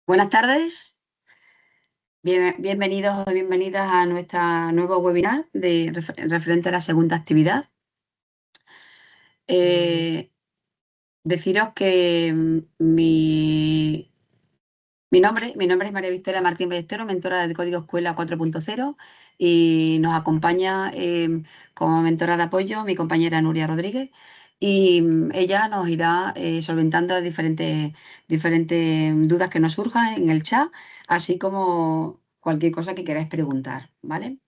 Buenas tardes, bienvenidos o bienvenidas a nuestro nuevo webinar referente a la segunda actividad. Deciros que mi nombre es María Victoria Martín Ballesteros, mentora de Código Escuela 4.0, y nos acompaña como mentora de apoyo mi compañera Nuria Rodríguez, y ella nos irá solventando diferentes dudas que nos surjan en el chat, así como cualquier cosa que queráis preguntar, ¿vale?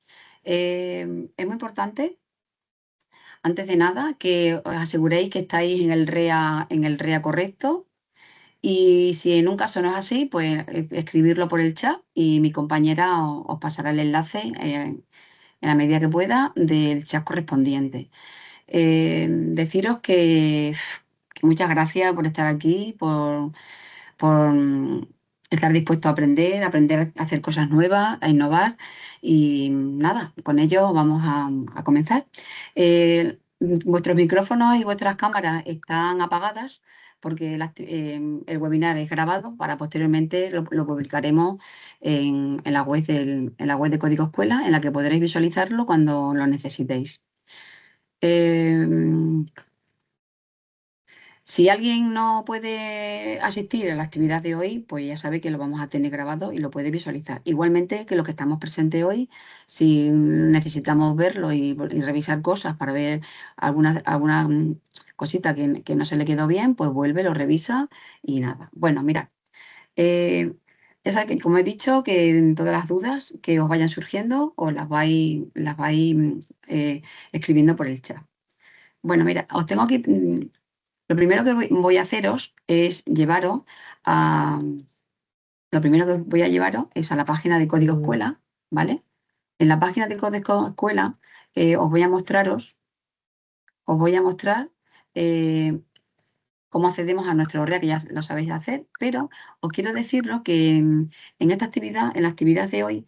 Es muy importante, antes de nada, que os aseguréis que estáis en el REA correcto. Y si en un caso no es así, pues escribirlo por el chat y mi compañera os pasará el enlace en la medida que pueda del chat correspondiente. Deciros que muchas gracias por estar aquí, por estar dispuesto a aprender a hacer cosas nuevas, a innovar y nada, con ello vamos a comenzar. Vuestros micrófonos y vuestras cámaras están apagadas porque el webinar es grabado para posteriormente lo publicaremos en la web de Código Escuela, en la que podréis visualizarlo cuando lo necesitéis. Si alguien no puede asistir a la actividad de hoy, pues ya sabe que lo vamos a tener grabado y lo puede visualizar. Igualmente que los que estamos presentes hoy, si necesitamos verlo y revisar cosas para ver alguna cosita que no se le quedó bien, pues vuelve, lo revisa y nada. Bueno, mirad, como he dicho, que en todas las dudas que os vayan surgiendo os las vais escribiendo por el chat. Bueno, mira, os tengo aquí... Lo primero que voy a haceros es llevaros a... Lo primero que voy a llevaros es a la página de Código Escuela, ¿vale? En la página de Código Escuela os voy a mostrar cómo accedemos a nuestro REA, que ya lo sabéis hacer, pero os quiero decirlo que en esta actividad, en la actividad de hoy,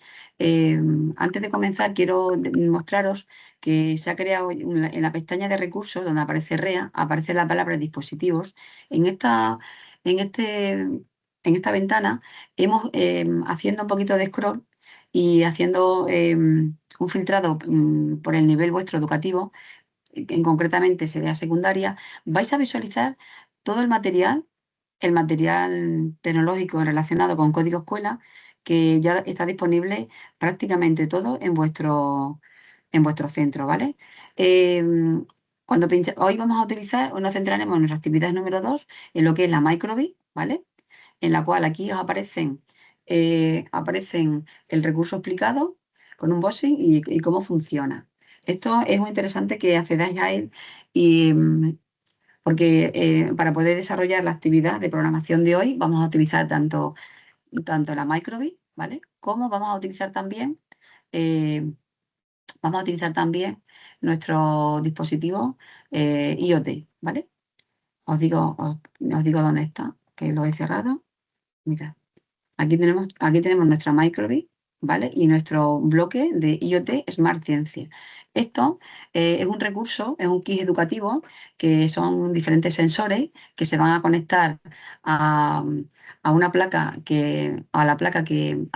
antes de comenzar, quiero mostraros que se ha creado en la pestaña de recursos, donde aparece REA, aparece la palabra dispositivos. En esta ventana hemos, haciendo un poquito de scroll y haciendo un filtrado por el nivel vuestro educativo, concretamente sería secundaria, vais a visualizar todo el material tecnológico relacionado con Código Escuela, que ya está disponible prácticamente todo en vuestro centro, ¿vale? Hoy vamos a utilizar, hoy nos centraremos en nuestra actividad número 2, en lo que es la micro:bit, ¿vale? En la cual aquí os aparecen el recurso explicado con un boxing y cómo funciona. Esto es muy interesante que accedáis a él y, porque para poder desarrollar la actividad de programación de hoy vamos a utilizar tanto la micro:bit, ¿vale? Como eh, vamos a utilizar también nuestro dispositivo IoT, ¿vale? Os digo dónde está, que lo he cerrado. Mirad, aquí tenemos nuestra micro:bit, ¿vale? Y nuestro bloque de IoT Smart Ciencia. Esto es un recurso, es un kit educativo, que son diferentes sensores que se van a conectar a, a la placa que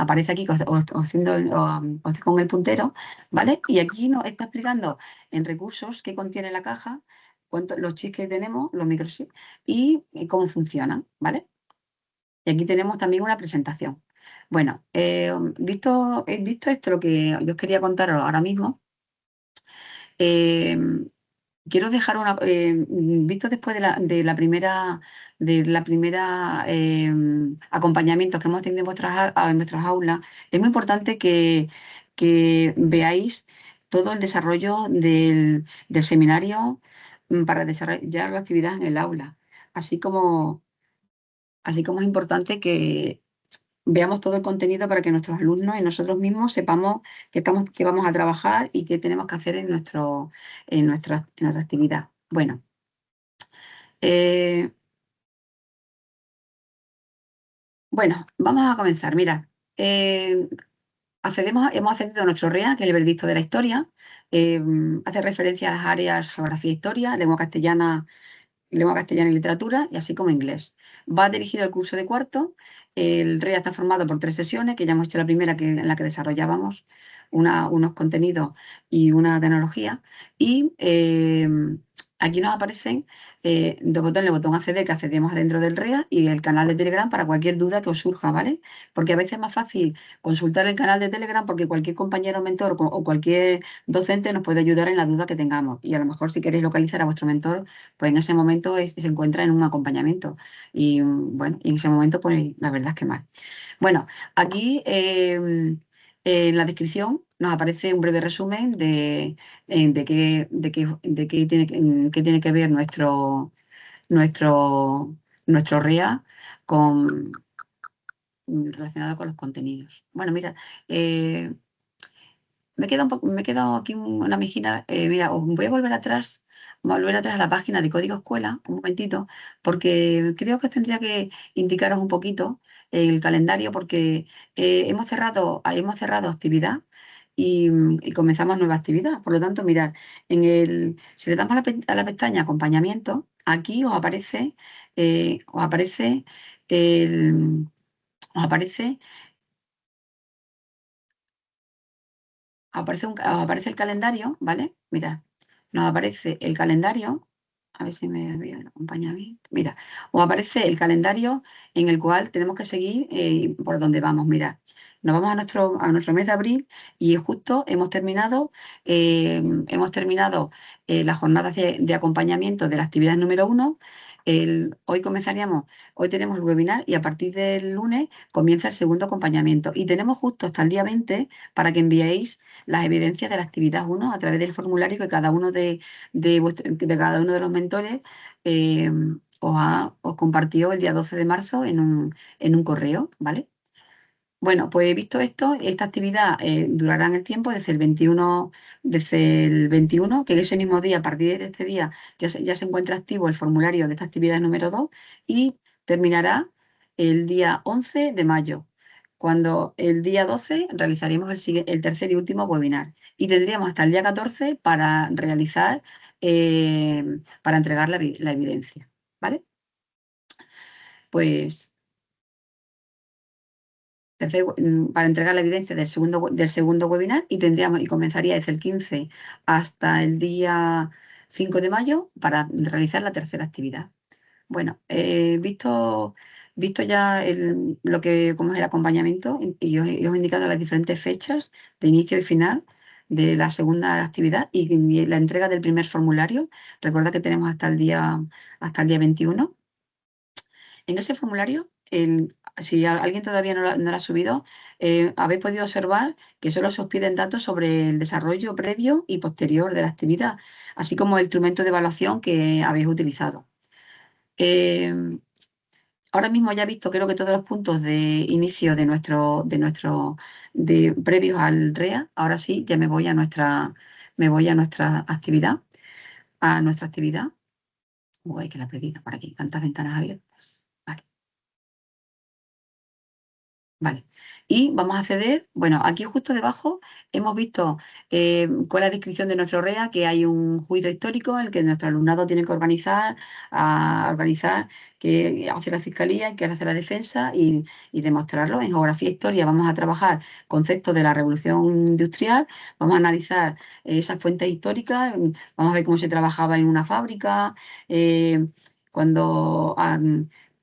aparece aquí con el puntero, ¿vale? Y aquí nos está explicando en recursos qué contiene la caja, los chips que tenemos, los microchips, y cómo funcionan, ¿vale? Y aquí tenemos también una presentación. Bueno, visto esto, lo que yo os quería contar ahora mismo, eh, quiero dejar visto después de la primera acompañamiento que hemos tenido en vuestras aulas, es muy importante que veáis todo el desarrollo del seminario para desarrollar la actividad en el aula, así como es importante que veamos todo el contenido para que nuestros alumnos y nosotros mismos sepamos que vamos a trabajar y qué tenemos que hacer en nuestra actividad. Bueno, vamos a comenzar. Mira, hemos accedido a nuestro REA, que es el veredicto de la historia. Hace referencia a las áreas geografía e historia, lengua castellana y literatura, y así como inglés. Va dirigido al curso de cuarto el REA está formado por 3 sesiones, que ya hemos hecho la primera, en la que desarrollábamos unos contenidos y una tecnología. Y aquí nos aparecen dos botones, el botón acceder, que accedemos adentro del REA, y el canal de Telegram para cualquier duda que os surja, ¿vale? Porque a veces es más fácil consultar el canal de Telegram porque cualquier compañero mentor o cualquier docente nos puede ayudar en la duda que tengamos. Y a lo mejor si queréis localizar a vuestro mentor, pues en ese momento se encuentra en un acompañamiento. Y bueno, y en ese momento, pues la verdad es que mal. Bueno, aquí en la descripción nos aparece un breve resumen de qué qué tiene que ver nuestro REA con, relacionado con los contenidos. Bueno, mira, me he quedado aquí una mejilla. Mira, os voy a volver atrás, a la página de Código Escuela, un momentito, porque creo que os tendría que indicaros un poquito el calendario, porque hemos cerrado actividad y comenzamos nueva actividad. Por lo tanto, mirad, si le damos a la pestaña Acompañamiento, aquí os aparece el, os aparece aparece el calendario, ¿vale? Mira, nos aparece el calendario, a ver si me veo el acompañamiento. Mira, os aparece el calendario en el cual tenemos que seguir por donde vamos. Mira, nos vamos a nuestro mes de abril y justo hemos terminado la jornada de acompañamiento de la actividad número 1. Hoy tenemos el webinar y a partir del lunes comienza el segundo acompañamiento. Y tenemos justo hasta el día 20 para que enviéis las evidencias de la actividad 1 a través del formulario que cada uno de cada uno de los mentores eh, os compartió el día 12 de marzo en un correo, ¿vale? Bueno, pues visto esto, esta actividad durará en el tiempo desde el 21, que ese mismo día, a partir de este día, ya se encuentra activo el formulario de esta actividad número 2 y terminará el día 11 de mayo, cuando el día 12 realizaremos el tercer y último webinar y tendríamos hasta el día 14 para entregar la evidencia, ¿vale? Pues para entregar la evidencia del segundo webinar y comenzaría desde el 15 hasta el día 5 de mayo para realizar la tercera actividad. Bueno, visto ya cómo es el acompañamiento y os he indicado las diferentes fechas de inicio y final de la segunda actividad y la entrega del primer formulario. Recuerda que tenemos hasta el día 21. En ese formulario, si alguien todavía no lo ha subido, habéis podido observar que solo se os piden datos sobre el desarrollo previo y posterior de la actividad, así como el instrumento de evaluación que habéis utilizado. Eh, Ahora mismo ya he visto, creo que todos los puntos de inicio previos al REA. Ahora sí, ya me voy a nuestra actividad, Uy, que la he perdido por aquí, tantas ventanas abiertas. Vale. Vale, y vamos a acceder, bueno, aquí justo debajo hemos visto con la descripción de nuestro REA que hay un juicio histórico en el que nuestro alumnado tiene que organizar qué hace la fiscalía, qué hace la defensa y demostrarlo. En geografía e historia vamos a trabajar conceptos de la revolución industrial, vamos a analizar esas fuentes históricas, vamos a ver cómo se trabajaba en una fábrica, eh, cuando...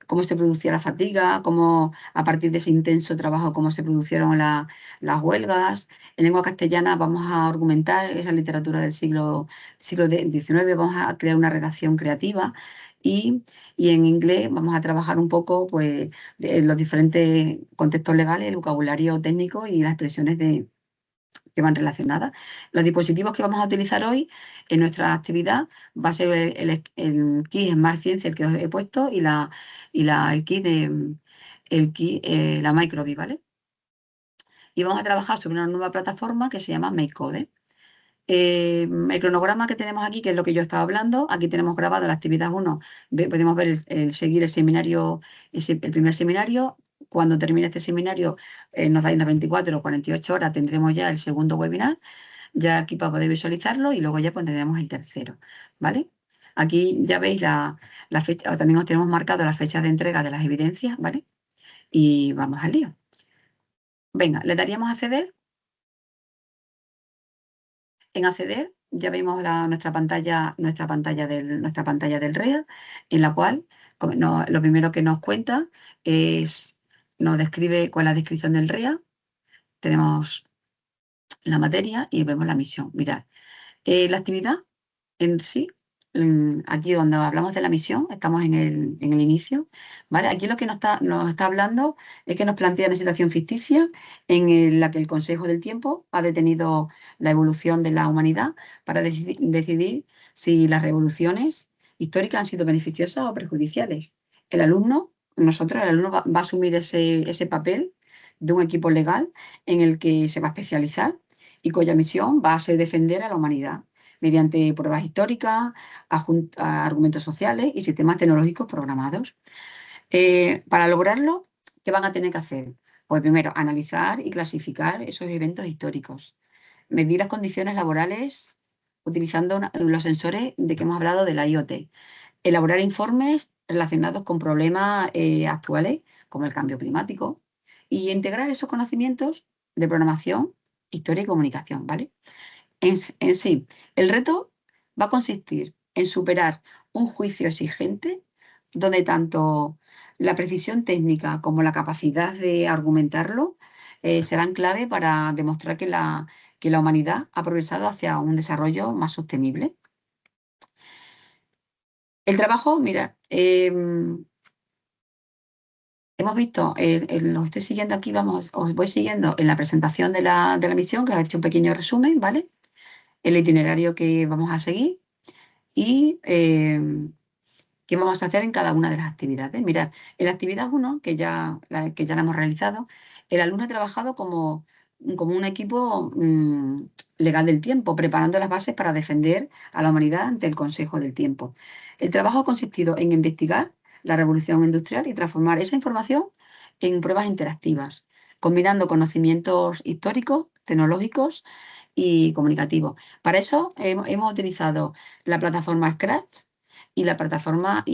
cómo se producía la fatiga, cómo a partir de ese intenso trabajo, cómo se produjeron las huelgas. En lengua castellana vamos a argumentar esa literatura del siglo XIX, vamos a crear una redacción creativa y en inglés vamos a trabajar un poco pues, los diferentes contextos legales, el vocabulario técnico y las expresiones que van relacionadas. Los dispositivos que vamos a utilizar hoy en nuestra actividad va a ser el kit Smart Ciencia, el que os he puesto, la Micro:bit, ¿vale? Y vamos a trabajar sobre una nueva plataforma que se llama MakeCode. El cronograma que tenemos aquí, que es lo que yo estaba hablando, aquí tenemos grabado la actividad 1, podemos ver seguir el seminario, el primer seminario. Cuando termine este seminario, nos da unas 24 o 48 horas, tendremos ya el segundo webinar, ya aquí para poder visualizarlo y luego ya pues tendremos el tercero, ¿vale? Aquí ya veis la fecha, también os tenemos marcado la fecha de entrega de las evidencias, ¿vale? y vamos al lío. Venga, le daríamos a acceder. En acceder ya vemos nuestra pantalla del REA, en la cual lo primero que nos cuenta nos describe cuál es la descripción del REA. Tenemos la materia y vemos la misión. Mirad, la actividad en sí, aquí donde hablamos de la misión, estamos en el inicio, ¿vale? Aquí lo que nos está hablando es que nos plantea una situación ficticia en la que el Consejo del Tiempo ha detenido la evolución de la humanidad para decidir si las revoluciones históricas han sido beneficiosas o perjudiciales. El alumno va a asumir ese papel de un equipo legal en el que se va a especializar y cuya misión va a ser defender a la humanidad mediante pruebas históricas, argumentos sociales y sistemas tecnológicos programados. Para lograrlo, ¿qué van a tener que hacer? Pues primero, analizar y clasificar esos eventos históricos, medir las condiciones laborales utilizando los sensores de que hemos hablado de la IoT, elaborar informes relacionados con problemas actuales, como el cambio climático, y integrar esos conocimientos de programación, historia y comunicación, ¿vale? En sí, el reto va a consistir en superar un juicio exigente donde tanto la precisión técnica como la capacidad de argumentarlo serán clave para demostrar que la humanidad ha progresado hacia un desarrollo más sostenible. El trabajo, mira, hemos visto, lo estoy siguiendo aquí, os voy siguiendo en la presentación de la misión, que os he hecho un pequeño resumen, ¿vale? El itinerario que vamos a seguir y qué vamos a hacer en cada una de las actividades. Mirad, en la actividad 1, que ya la hemos realizado, el alumno ha trabajado como un equipo legal del tiempo, preparando las bases para defender a la humanidad ante el Consejo del Tiempo. El trabajo ha consistido en investigar la revolución industrial y transformar esa información en pruebas interactivas, combinando conocimientos históricos, tecnológicos y comunicativos. Para eso hemos utilizado la plataforma Scratch y la plataforma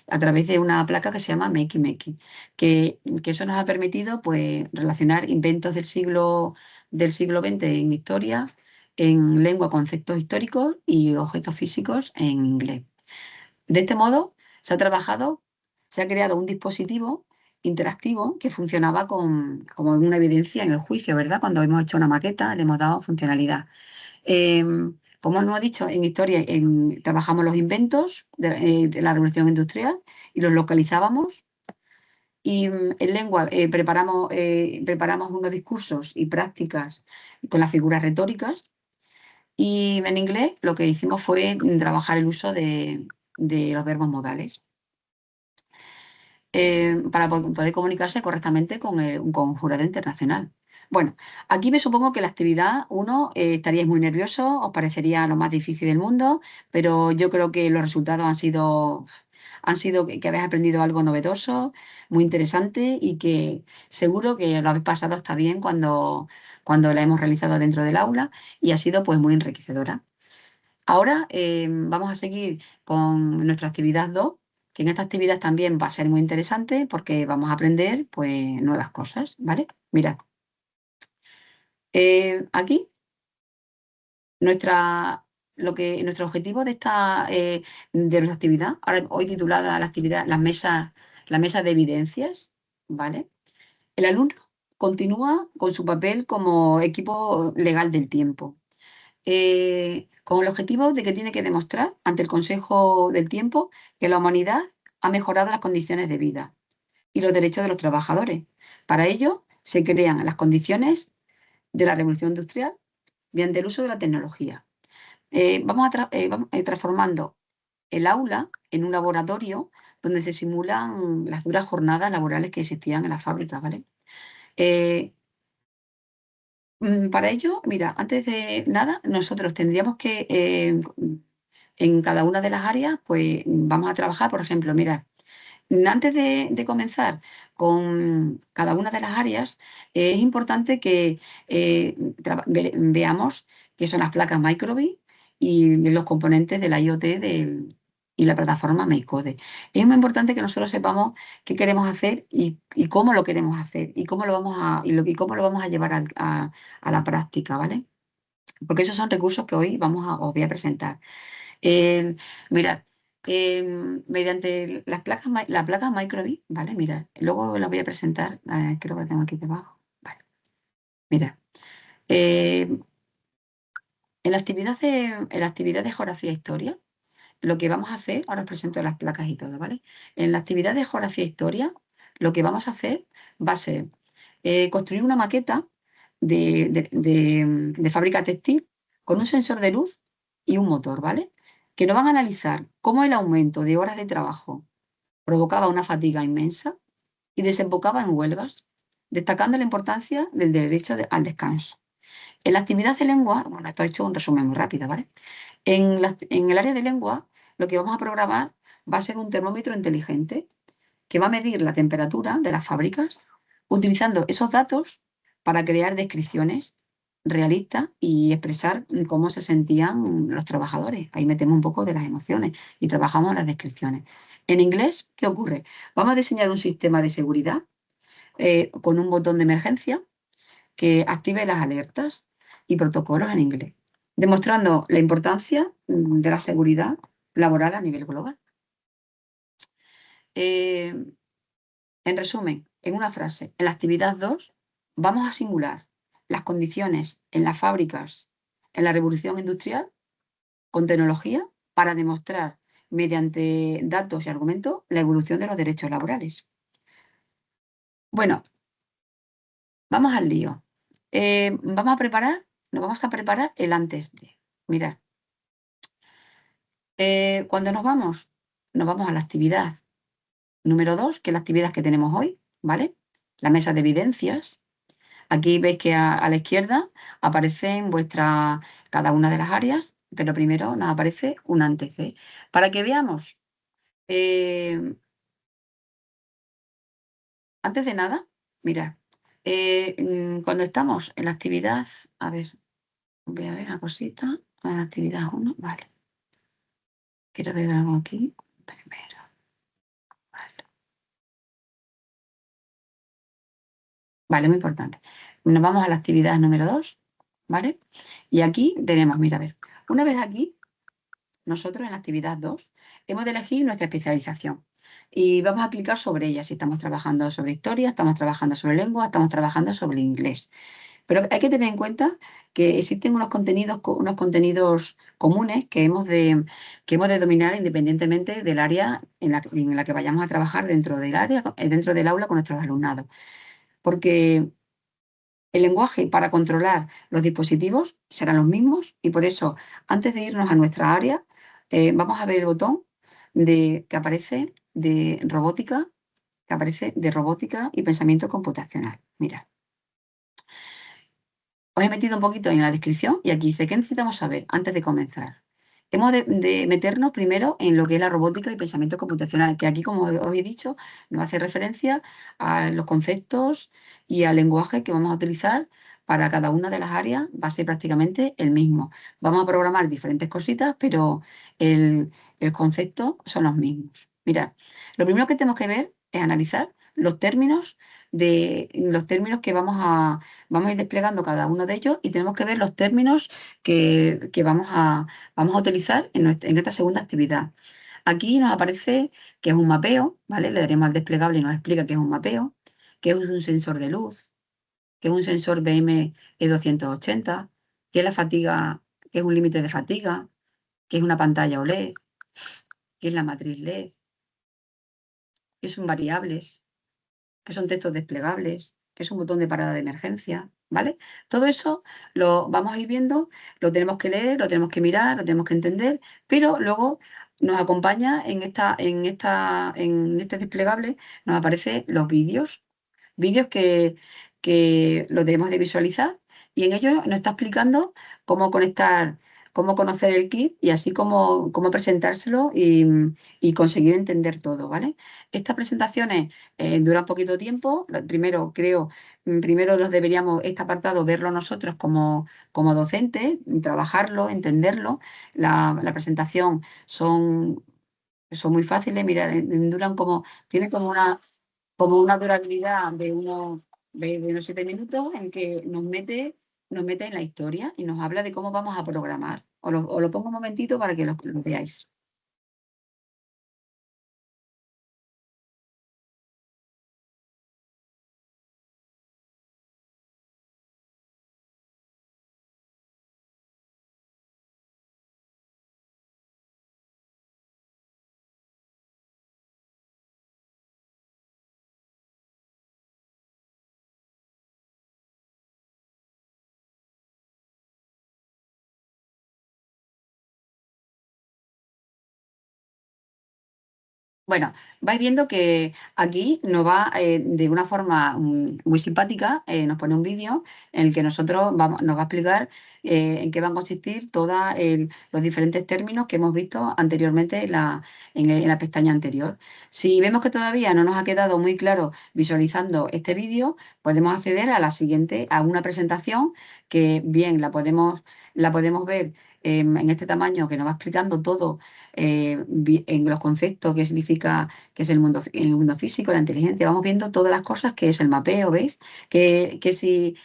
a través de una placa que se llama Makey, que eso nos ha permitido pues, relacionar inventos del siglo XX en historia, en lengua, conceptos históricos y objetos físicos en inglés. De este modo se ha creado un dispositivo interactivo que funcionaba como una evidencia en el juicio, ¿verdad? Cuando hemos hecho una maqueta le hemos dado funcionalidad. Como hemos dicho, en historia trabajamos los inventos de la revolución industrial y los localizábamos. Y en lengua preparamos unos discursos y prácticas con las figuras retóricas. Y en inglés lo que hicimos fue trabajar el uso de los verbos modales para poder comunicarse correctamente con un jurado internacional. Bueno, aquí me supongo que la actividad 1 estaríais muy nerviosos, os parecería lo más difícil del mundo, pero yo creo que los resultados han sido que habéis aprendido algo novedoso, muy interesante y que seguro que lo habéis pasado hasta bien cuando la hemos realizado dentro del aula y ha sido pues muy enriquecedora. Ahora vamos a seguir con nuestra actividad 2, que en esta actividad también va a ser muy interesante porque vamos a aprender pues, nuevas cosas, ¿vale? Mirad, aquí nuestro objetivo de nuestra actividad, hoy titulada la actividad la mesa de evidencias, ¿vale? El alumno continúa con su papel como equipo legal del tiempo. Con el objetivo de que tiene que demostrar ante el Consejo del Tiempo que la humanidad ha mejorado las condiciones de vida y los derechos de los trabajadores. Para ello, se crean las condiciones de la revolución industrial mediante el uso de la tecnología. Vamos transformando el aula en un laboratorio donde se simulan las duras jornadas laborales que existían en las fábricas, ¿vale? Para ello, mira, antes de nada, nosotros tendríamos que, en cada una de las áreas, pues vamos a trabajar, por ejemplo, mira, antes de comenzar con cada una de las áreas, es importante que veamos qué son las placas Microbit y los componentes de la IoT y la plataforma MakeCode. Es muy importante que nosotros sepamos qué queremos hacer y cómo lo queremos hacer y cómo lo vamos y cómo lo vamos a llevar a la práctica, ¿vale? Porque esos son recursos que hoy os voy a presentar. Mirad, mediante la placa Microbit, ¿vale? Mirad, luego las voy a presentar, creo que la tengo aquí debajo. Vale, mirad. En la actividad de geografía e historia, lo que vamos a hacer, ahora os presento las placas y todo, ¿vale? En la actividad de geografía e historia, lo que vamos a hacer va a ser construir una maqueta de fábrica textil con un sensor de luz y un motor, ¿vale? Que nos van a analizar cómo el aumento de horas de trabajo provocaba una fatiga inmensa y desembocaba en huelgas, destacando la importancia del derecho al descanso. En la actividad de lengua, bueno, esto he hecho un resumen muy rápido, ¿vale? En el área de lengua, lo que vamos a programar va a ser un termómetro inteligente que va a medir la temperatura de las fábricas utilizando esos datos para crear descripciones realistas y expresar cómo se sentían los trabajadores. Ahí metemos un poco de las emociones y trabajamos las descripciones. En inglés, ¿qué ocurre? Vamos a diseñar un sistema de seguridad con un botón de emergencia que active las alertas y protocolos en inglés, demostrando la importancia de la seguridad laboral a nivel global. Eh, en resumen, en una frase, en la actividad 2 vamos a simular las condiciones en las fábricas en la revolución industrial con tecnología para demostrar mediante datos y argumentos la evolución de los derechos laborales. Bueno, vamos al lío. Nos vamos a preparar el antes de. Mirad, cuando nos vamos a la actividad número 2, que es la actividad que tenemos hoy, ¿vale? La mesa de evidencias. Aquí veis que a la izquierda aparecen cada una de las áreas, pero primero nos aparece un antes de. Para que veamos, eh, antes de nada, mirad, cuando estamos en la actividad, a ver, voy a ver una cosita, en la actividad 1, vale. Quiero ver algo aquí primero. Vale, vale, muy importante. Nos vamos a la actividad número 2, ¿vale? Y aquí tenemos, mira, a ver, una vez aquí, nosotros en la actividad 2 hemos de elegir nuestra especialización y vamos a clicar sobre ella. Si estamos trabajando sobre historia, estamos trabajando sobre lengua, estamos trabajando sobre inglés. Pero hay que tener en cuenta que existen unos contenidos comunes que hemos de dominar independientemente del área en la que vayamos a trabajar dentro del aula con nuestros alumnados. Porque el lenguaje para controlar los dispositivos serán los mismos y por eso, antes de irnos a nuestra área, vamos a ver el botón que aparece de robótica y pensamiento computacional. Mira. Os he metido un poquito en la descripción y aquí dice, ¿qué necesitamos saber antes de comenzar? Hemos de meternos primero en lo que es la robótica y pensamiento computacional, que aquí, como os he dicho, nos hace referencia a los conceptos y al lenguaje que vamos a utilizar para cada una de las áreas. Va a ser prácticamente el mismo. Vamos a programar diferentes cositas, pero el concepto son los mismos. Mirad, lo primero que tenemos que ver es analizar los términos que vamos a ir desplegando cada uno de ellos y tenemos que ver los términos que vamos a utilizar en esta segunda actividad. Aquí nos aparece que es un mapeo, ¿vale? Le daremos al desplegable y nos explica qué es un mapeo, qué es un sensor de luz, qué es un sensor BM-E280, qué es la fatiga, qué es un límite de fatiga, qué es una pantalla OLED, qué es la matriz LED, qué son variables, qué son textos desplegables, qué es un botón de parada de emergencia, ¿vale? Todo eso lo vamos a ir viendo, lo tenemos que leer, lo tenemos que mirar, lo tenemos que entender, pero luego nos acompaña en este desplegable, nos aparecen los vídeos que lo tenemos de visualizar y en ellos nos está explicando cómo conectar, cómo conocer el kit y así cómo presentárselo y conseguir entender todo, ¿vale? Estas presentaciones duran poquito tiempo. Primero este apartado, verlo nosotros como docentes, trabajarlo, entenderlo. La presentación son Son muy fáciles, mira, duran tienen como una durabilidad de unos 7 minutos en que nos mete en la historia y nos habla de cómo vamos a programar. Os lo pongo un momentito para que lo veáis. Bueno, vais viendo que aquí nos va de una forma muy simpática, nos pone un vídeo en el que nos va a explicar en qué van a consistir todos los diferentes términos que hemos visto anteriormente en la pestaña anterior. Si vemos que todavía no nos ha quedado muy claro visualizando este vídeo, podemos acceder a la siguiente, a una presentación que bien la podemos ver en este tamaño que nos va explicando todo en los conceptos, qué significa, qué es el mundo físico, la inteligencia. Vamos viendo todas las cosas que es el mapeo, ¿veis? Que si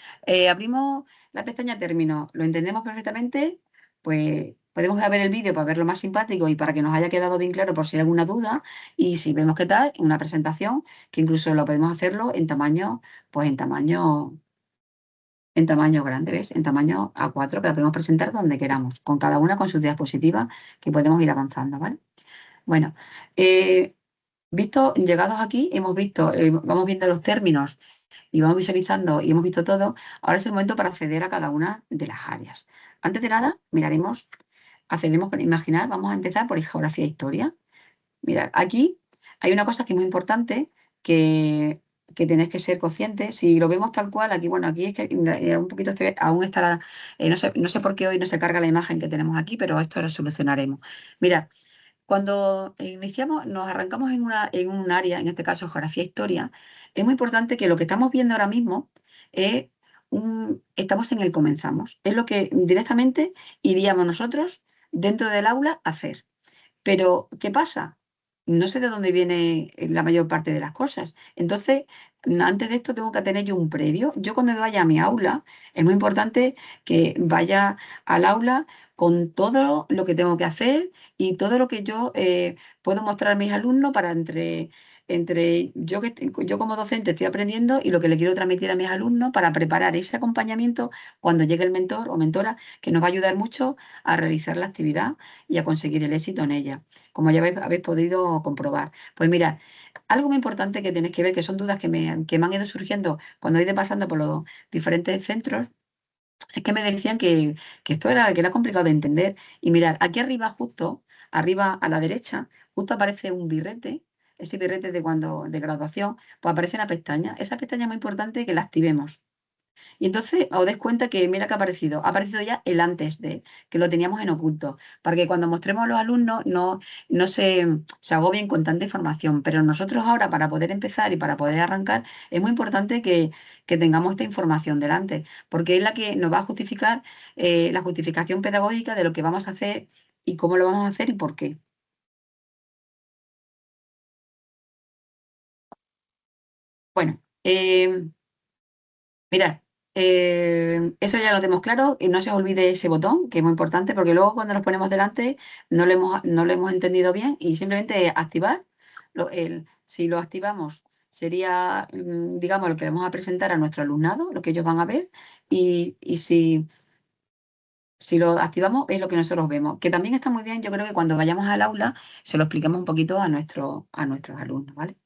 abrimos la pestaña términos, lo entendemos perfectamente, pues podemos ver el vídeo para verlo más simpático y para que nos haya quedado bien claro por si hay alguna duda. Y si vemos qué tal, una presentación, que incluso lo podemos hacerlo en tamaño, pues en tamaño grande, ¿ves? En tamaño A4, que la podemos presentar donde queramos, con cada una con sus diapositivas que podemos ir avanzando, ¿vale? Bueno, eh, llegados aquí, vamos viendo los términos y vamos visualizando y hemos visto todo. Ahora es el momento para acceder a cada una de las áreas. Antes de nada, accedemos para imaginar, vamos a empezar por geografía e historia. Mirad, aquí hay una cosa que es muy importante que tenéis que ser conscientes. Si lo vemos tal cual, aquí, bueno, aquí es que un poquito aún estará, no sé por qué hoy no se carga la imagen que tenemos aquí, pero esto lo solucionaremos. Mirad, cuando iniciamos, nos arrancamos en un área, en este caso geografía e historia, es muy importante que lo que estamos viendo ahora mismo es estamos en el comenzamos. Es lo que directamente iríamos nosotros dentro del aula a hacer. Pero, ¿qué pasa? No sé de dónde viene la mayor parte de las cosas. Entonces, antes de esto tengo que tener yo un previo. Yo cuando me vaya a mi aula, es muy importante que vaya al aula con todo lo que tengo que hacer y todo lo que yo puedo mostrar a mis alumnos para entre yo como docente estoy aprendiendo y lo que le quiero transmitir a mis alumnos para preparar ese acompañamiento cuando llegue el mentor o mentora que nos va a ayudar mucho a realizar la actividad y a conseguir el éxito en ella, como ya habéis podido comprobar. Pues mira, algo muy importante que tenéis que ver, que son dudas que me han ido surgiendo cuando he ido pasando por los diferentes centros, es que me decían que esto que era complicado de entender. Y mirad, aquí arriba, justo, arriba a la derecha, justo aparece un birrete. Ese birrete de graduación, pues aparece una pestaña. Esa pestaña es muy importante que la activemos. Y entonces os dais cuenta que, mira que ha aparecido ya el antes de, que lo teníamos en oculto, para que cuando mostremos a los alumnos no se agobien con tanta información. Pero nosotros ahora, para poder empezar y para poder arrancar, es muy importante que tengamos esta información delante, porque es la que nos va a justificar la justificación pedagógica de lo que vamos a hacer y cómo lo vamos a hacer y por qué. Bueno, mirad, eso ya lo tenemos claro y no se os olvide ese botón, que es muy importante, porque luego cuando nos ponemos delante no lo hemos entendido bien y simplemente activar. Si lo activamos sería, digamos, lo que vamos a presentar a nuestro alumnado, lo que ellos van a ver, y si lo activamos es lo que nosotros vemos, que también está muy bien. Yo creo que cuando vayamos al aula se lo expliquemos un poquito a nuestros alumnos, ¿vale?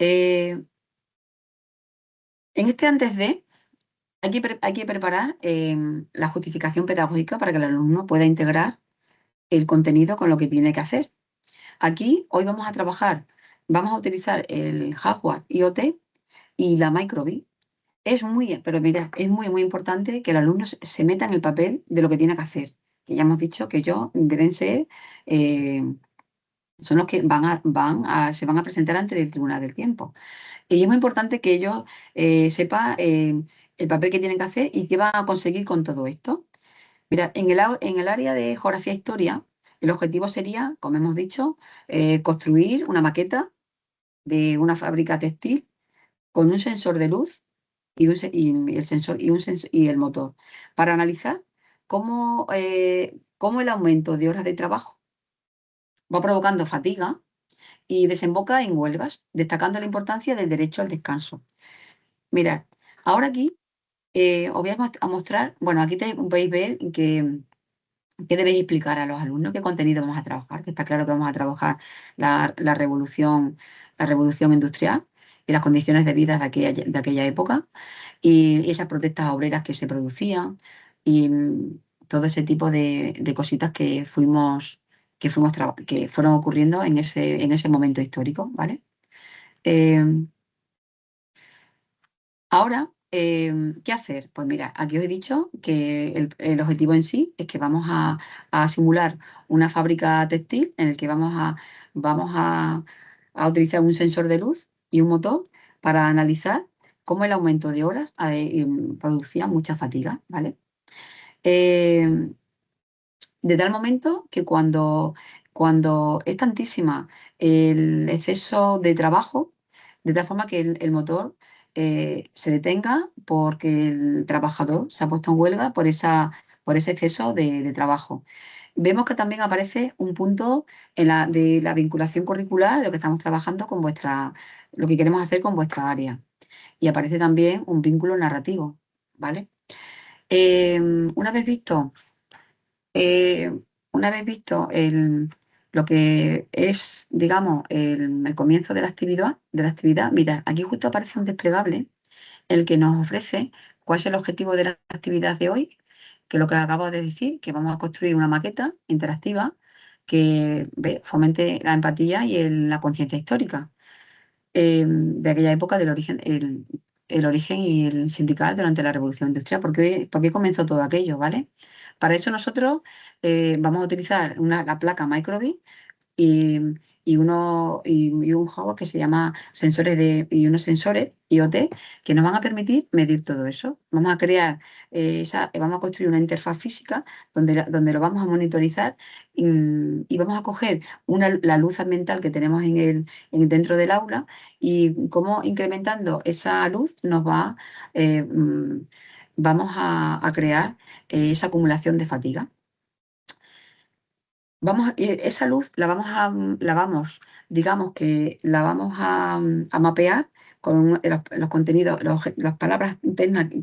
Eh, en este antes de... Hay que preparar la justificación pedagógica para que el alumno pueda integrar el contenido con lo que tiene que hacer. Aquí, hoy vamos a utilizar el hardware IoT y la micro:bit. Pero mira, es muy, muy importante que el alumno se meta en el papel de lo que tiene que hacer. Que ya hemos dicho que ellos deben ser, eh, son los que se van a presentar ante el Tribunal del Tiempo. Y es muy importante que ellos sepan el papel que tienen que hacer y qué van a conseguir con todo esto. Mira, en el área de geografía e historia, El objetivo sería, como hemos dicho, construir una maqueta de una fábrica textil con un sensor de luz y el sensor y el motor para analizar cómo el aumento de horas de trabajo va provocando fatiga y desemboca en huelgas, destacando la importancia del derecho al descanso. Mirad, ahora aquí os voy a mostrar, bueno, aquí podéis ver qué debéis explicar a los alumnos, qué contenido vamos a trabajar, que está claro que vamos a trabajar la revolución industrial y las condiciones de vida de aquella época y esas protestas obreras que se producían y todo ese tipo de cositas que fueron ocurriendo en ese momento histórico, ¿vale? Eh, Ahora, ¿qué hacer? Pues mira, aquí os he dicho que el objetivo en sí es que vamos a simular una fábrica textil en el que vamos a utilizar un sensor de luz y un motor para analizar cómo el aumento de horas producía mucha fatiga, ¿vale? Eh, de tal momento que cuando es tantísima el exceso de trabajo, de tal forma que el motor se detenga porque el trabajador se ha puesto en huelga por ese exceso de trabajo. Vemos que también aparece un punto de la vinculación curricular, de lo que estamos trabajando lo que queremos hacer con vuestra área. Y aparece también un vínculo narrativo, ¿vale? Una vez visto eh, lo que es, digamos, el comienzo de la actividad, mira, aquí justo aparece un desplegable, el que nos ofrece cuál es el objetivo de la actividad de hoy, que es lo que acabo de decir, que vamos a construir una maqueta interactiva que fomente la empatía y la conciencia histórica de aquella época el origen y el sindical durante la Revolución Industrial. ¿Por qué comenzó todo aquello? ¿Vale? Para eso nosotros vamos a utilizar la placa Microbit y, y un hardware que se llama y unos sensores IoT que nos van a permitir medir todo eso. Vamos a crear vamos a construir una interfaz física donde lo vamos a monitorizar y vamos a coger la luz ambiental que tenemos dentro del aula y cómo incrementando esa luz vamos a crear esa acumulación de fatiga. Esa luz digamos que la vamos a mapear con los contenidos, las palabras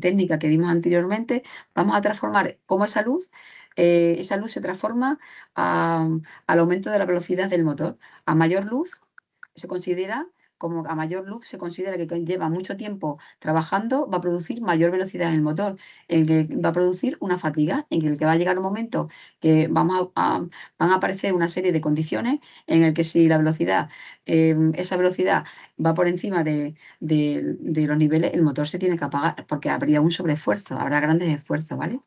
técnicas que vimos anteriormente. Vamos a transformar cómo esa luz se transforma al aumento de la velocidad del motor. A mayor luz se considera a mayor luz se considera que lleva mucho tiempo trabajando, va a producir mayor velocidad en el motor, en el que va a producir una fatiga, en el que va a llegar un momento que van a aparecer una serie de condiciones en el que si esa velocidad va por encima de los niveles, el motor se tiene que apagar porque habría un sobreesfuerzo, habrá grandes esfuerzos, ¿vale?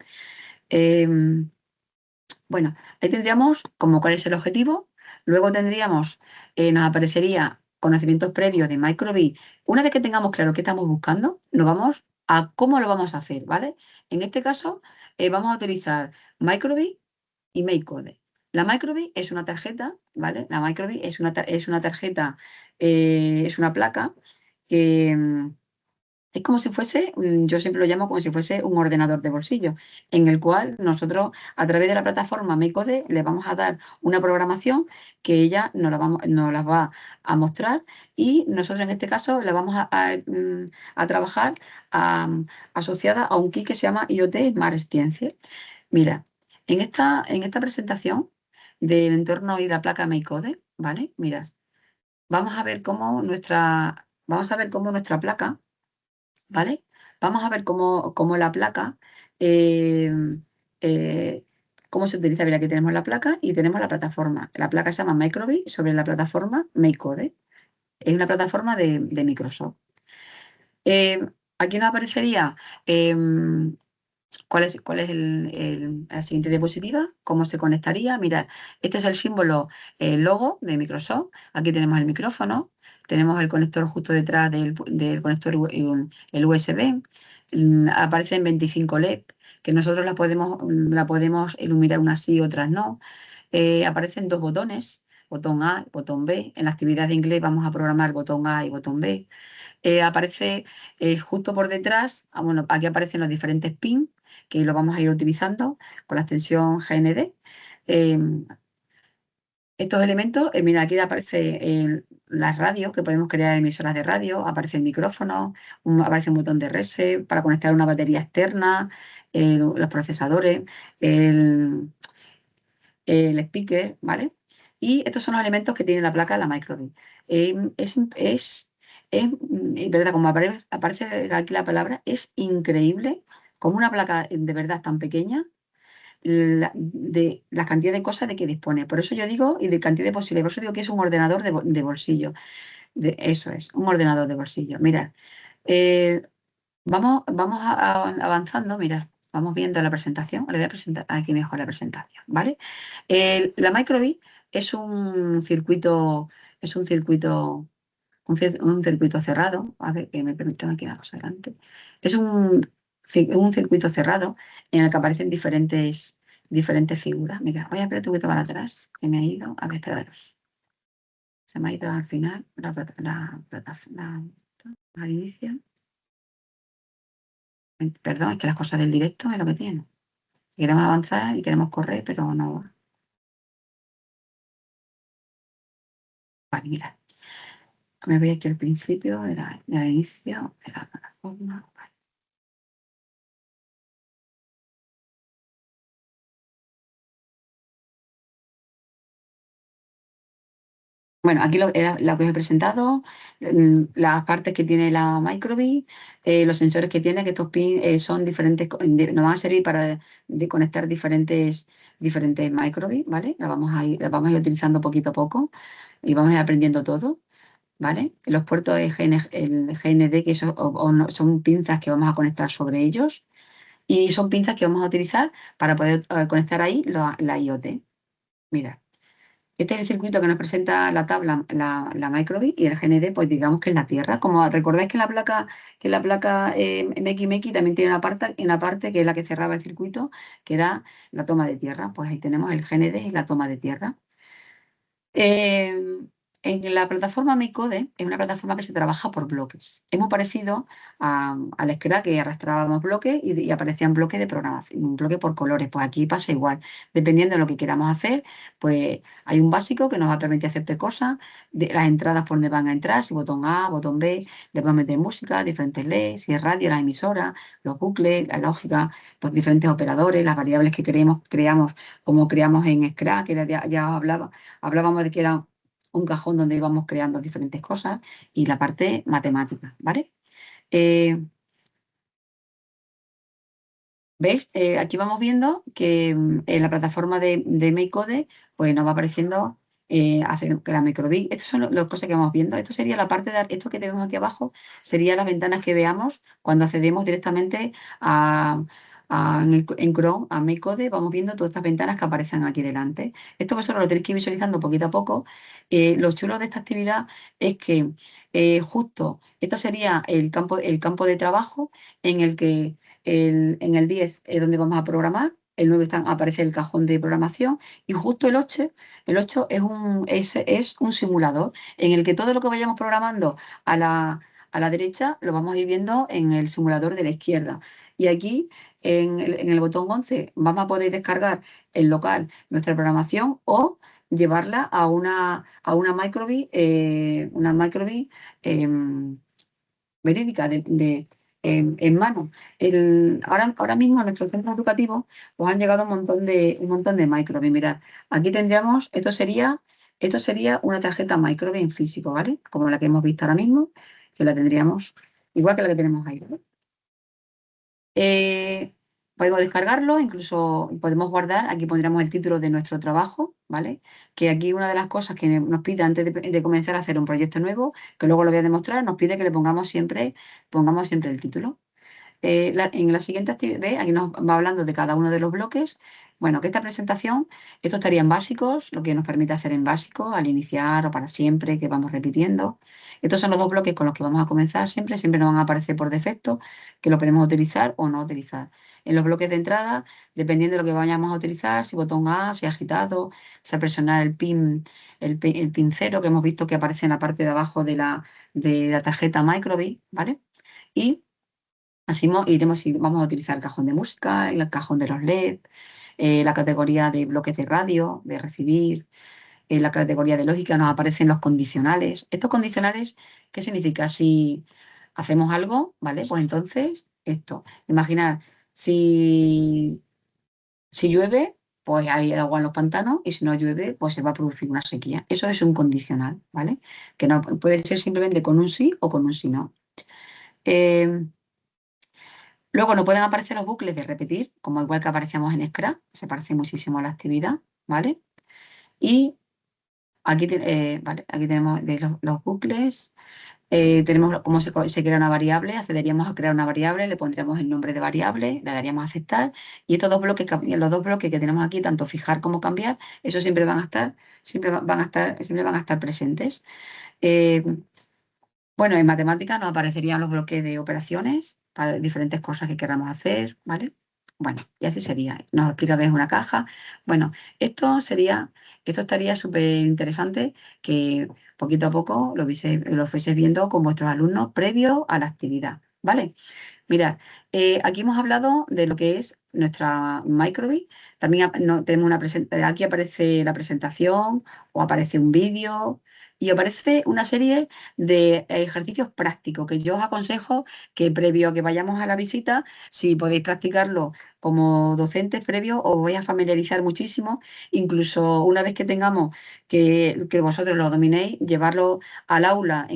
Bueno, ahí tendríamos como cuál es el objetivo. Luego nos aparecería conocimientos previos de Microbit. Una vez que tengamos claro qué estamos buscando, nos vamos a cómo lo vamos a hacer, ¿vale? En este caso, vamos a utilizar Microbit y MakeCode. La Microbit es una tarjeta, ¿vale? La Microbit es una tarjeta, es una placa que es como si fuese, yo siempre lo llamo como si fuese un ordenador de bolsillo, en el cual nosotros a través de la plataforma MakeCode le vamos a dar una programación que ella nos la va a mostrar y nosotros en este caso la vamos a trabajar asociada a un kit que se llama IoT Smart Science. Mira, en esta presentación del entorno y la placa MakeCode, ¿vale? Mira, vamos a ver cómo nuestra placa, ¿vale? Vamos a ver cómo la placa, eh, eh, cómo se utiliza. Mira, aquí tenemos la placa y tenemos la plataforma. La placa se llama Microbit sobre la plataforma MakeCode. Es una plataforma de Microsoft. Eh, Aquí nos aparecería cuál es la siguiente diapositiva, cómo se conectaría. Mirad, este es el símbolo, el logo de Microsoft. Aquí tenemos el micrófono, tenemos el conector justo detrás del conector el USB. Aparecen 25 LED, que nosotros la podemos iluminar unas sí, otras no. aparecen dos botones, botón A, botón B. En la actividad de inglés vamos a programar botón A y botón B. Aparece justo por detrás, bueno, aquí aparecen los diferentes pins que lo vamos a ir utilizando con la extensión GND. Estos elementos, mira, aquí aparece las radios, que podemos crear emisoras de radio, aparece el micrófono, aparece un botón de reset para conectar una batería externa, los procesadores, el, el speaker, ¿vale? Y estos son los elementos que tiene la placa de la Microbit. Verdad, como aparece aquí la palabra, es increíble como una placa de verdad tan pequeña de la cantidad de cosas de que dispone. Por eso yo digo, y de cantidad de posibilidades, por eso digo que es un ordenador de bolsillo. Eso es, un ordenador de bolsillo. Mirad, eh, vamos avanzando, mirad, vamos viendo la presentación. Le voy a presentar aquí mejor la presentación, ¿vale? La Microbit es un circuito, un circuito cerrado. A ver, que me permiten aquí una cosa delante. Es un circuito cerrado en el que aparecen diferentes figuras. Mira, voy a esperar un poquito para atrás, que me ha ido. A ver, esperaros. Se me ha ido al final al inicio. Perdón, es que las cosas del directo es lo que tiene. Queremos avanzar y queremos correr, pero no va. Vale, mira. Me voy aquí al principio del inicio de la plataforma. Vale. Bueno, aquí lo que os he presentado, las partes que tiene la Microbit, los sensores que tiene, que estos pins son diferentes, nos van a servir para conectar diferentes Microbit, ¿vale? Las vamos a ir utilizando poquito a poco y vamos a ir aprendiendo todo, ¿vale? Los puertos el GND, que son pinzas que vamos a conectar sobre ellos y son pinzas que vamos a utilizar para poder conectar ahí la IoT. Mira. Este es el circuito que nos presenta la tabla, la Microbit, y el GND, pues digamos que es la Tierra. Como recordáis que la placa MXMX también tiene una parte que es la que cerraba el circuito, que era la toma de tierra. Pues ahí tenemos el GND y la toma de tierra. Eh, en la plataforma MakeCode es una plataforma que se trabaja por bloques. Es muy parecido al Scratch, que arrastrábamos bloques y aparecían bloques de programación, un bloque por colores. Pues aquí pasa igual. Dependiendo de lo que queramos hacer, pues hay un básico que nos va a permitir hacerte cosas, las entradas por donde van a entrar, si botón A, botón B, le podemos meter música, diferentes LEDs, si es radio, las emisoras, los bucles, la lógica, los diferentes operadores, las variables que creamos, como creamos en Scratch, que ya os hablaba. Hablábamos de que era un cajón donde íbamos creando diferentes cosas y la parte matemática, ¿vale? Eh, ¿Veis? Aquí vamos viendo que en la plataforma de MakeCode pues nos va apareciendo que la Microbit. Estas son las cosas que vamos viendo. Esto sería la parte de esto que tenemos aquí abajo, serían las ventanas que veamos cuando accedemos directamente en Chrome, a MakeCode. Vamos viendo todas estas ventanas que aparecen aquí delante. Esto vosotros lo tenéis que ir visualizando poquito a poco. Lo chulo de esta actividad es que justo esta sería el campo de trabajo en el que en el 10 es donde vamos a programar, el 9 aparece el cajón de programación y justo el ocho es un simulador en el que todo lo que vayamos programando a la derecha lo vamos a ir viendo en el simulador de la izquierda. Y aquí en el botón 11 vamos a poder descargar en local nuestra programación o llevarla a una Microbit, verídica en mano. Ahora mismo a nuestro centro educativo pues han llegado un montón de Microbit. Mirad, aquí tendríamos, esto sería una tarjeta Microbit en físico, ¿vale? Como la que hemos visto ahora mismo, que la tendríamos igual que la que tenemos ahí, ¿vale? Eh, Podemos descargarlo, incluso podemos guardar, aquí pondríamos el título de nuestro trabajo, ¿vale? Que aquí una de las cosas que nos pide antes de comenzar a hacer un proyecto nuevo, que luego lo voy a demostrar, nos pide que le pongamos siempre el título. En la siguiente actividad, ¿ve? Aquí nos va hablando de cada uno de los bloques. Bueno, que esta presentación, esto estaría en básicos, lo que nos permite hacer en básico, al iniciar o para siempre, que vamos repitiendo. Estos son los dos bloques con los que vamos a comenzar siempre nos van a aparecer por defecto, que lo podemos utilizar o no utilizar. en los bloques de entrada, dependiendo de lo que vayamos a utilizar, si botón A, si agitado, si a presionar el pin 0 que hemos visto que aparece en la parte de abajo de la tarjeta Microbit, ¿vale? Y así vamos a utilizar el cajón de música, el cajón de los LED, la categoría de bloques de radio, de recibir, en la categoría de lógica nos aparecen los condicionales. Estos condicionales, ¿qué significa? Si hacemos algo, ¿vale? Pues entonces, esto. Imaginar, si llueve, pues hay agua en los pantanos y si no llueve, pues se va a producir una sequía. Eso es un condicional, ¿vale? Que no puede ser simplemente con un sí o con un sí no. Eh, Luego nos pueden aparecer los bucles de repetir, como igual que aparecíamos en Scratch, se parece muchísimo a la actividad, ¿vale? Y vale, aquí tenemos los bucles. Tenemos cómo se crea una variable, accederíamos a crear una variable, le pondríamos el nombre de variable, le daríamos a aceptar y estos dos bloques, los dos bloques que tenemos aquí, tanto fijar como cambiar, eso siempre van a estar, siempre van a estar presentes. Eh, bueno, en matemáticas nos aparecerían los bloques de operaciones para diferentes cosas que queramos hacer, ¿vale? Bueno, y así sería. Nos explica qué es una caja. Bueno, esto estaría súper interesante que poquito a poco lo fueses viendo con vuestros alumnos previo a la actividad, ¿vale? Mirad, aquí hemos hablado de lo que es nuestra Microbit. También tenemos aquí aparece la presentación o aparece un vídeo y aparece una serie de ejercicios prácticos que yo os aconsejo que previo a que vayamos a la visita, si podéis practicarlo como docentes previos, os vais a familiarizar muchísimo. Incluso una vez que tengamos que vosotros lo dominéis, llevarlo al aula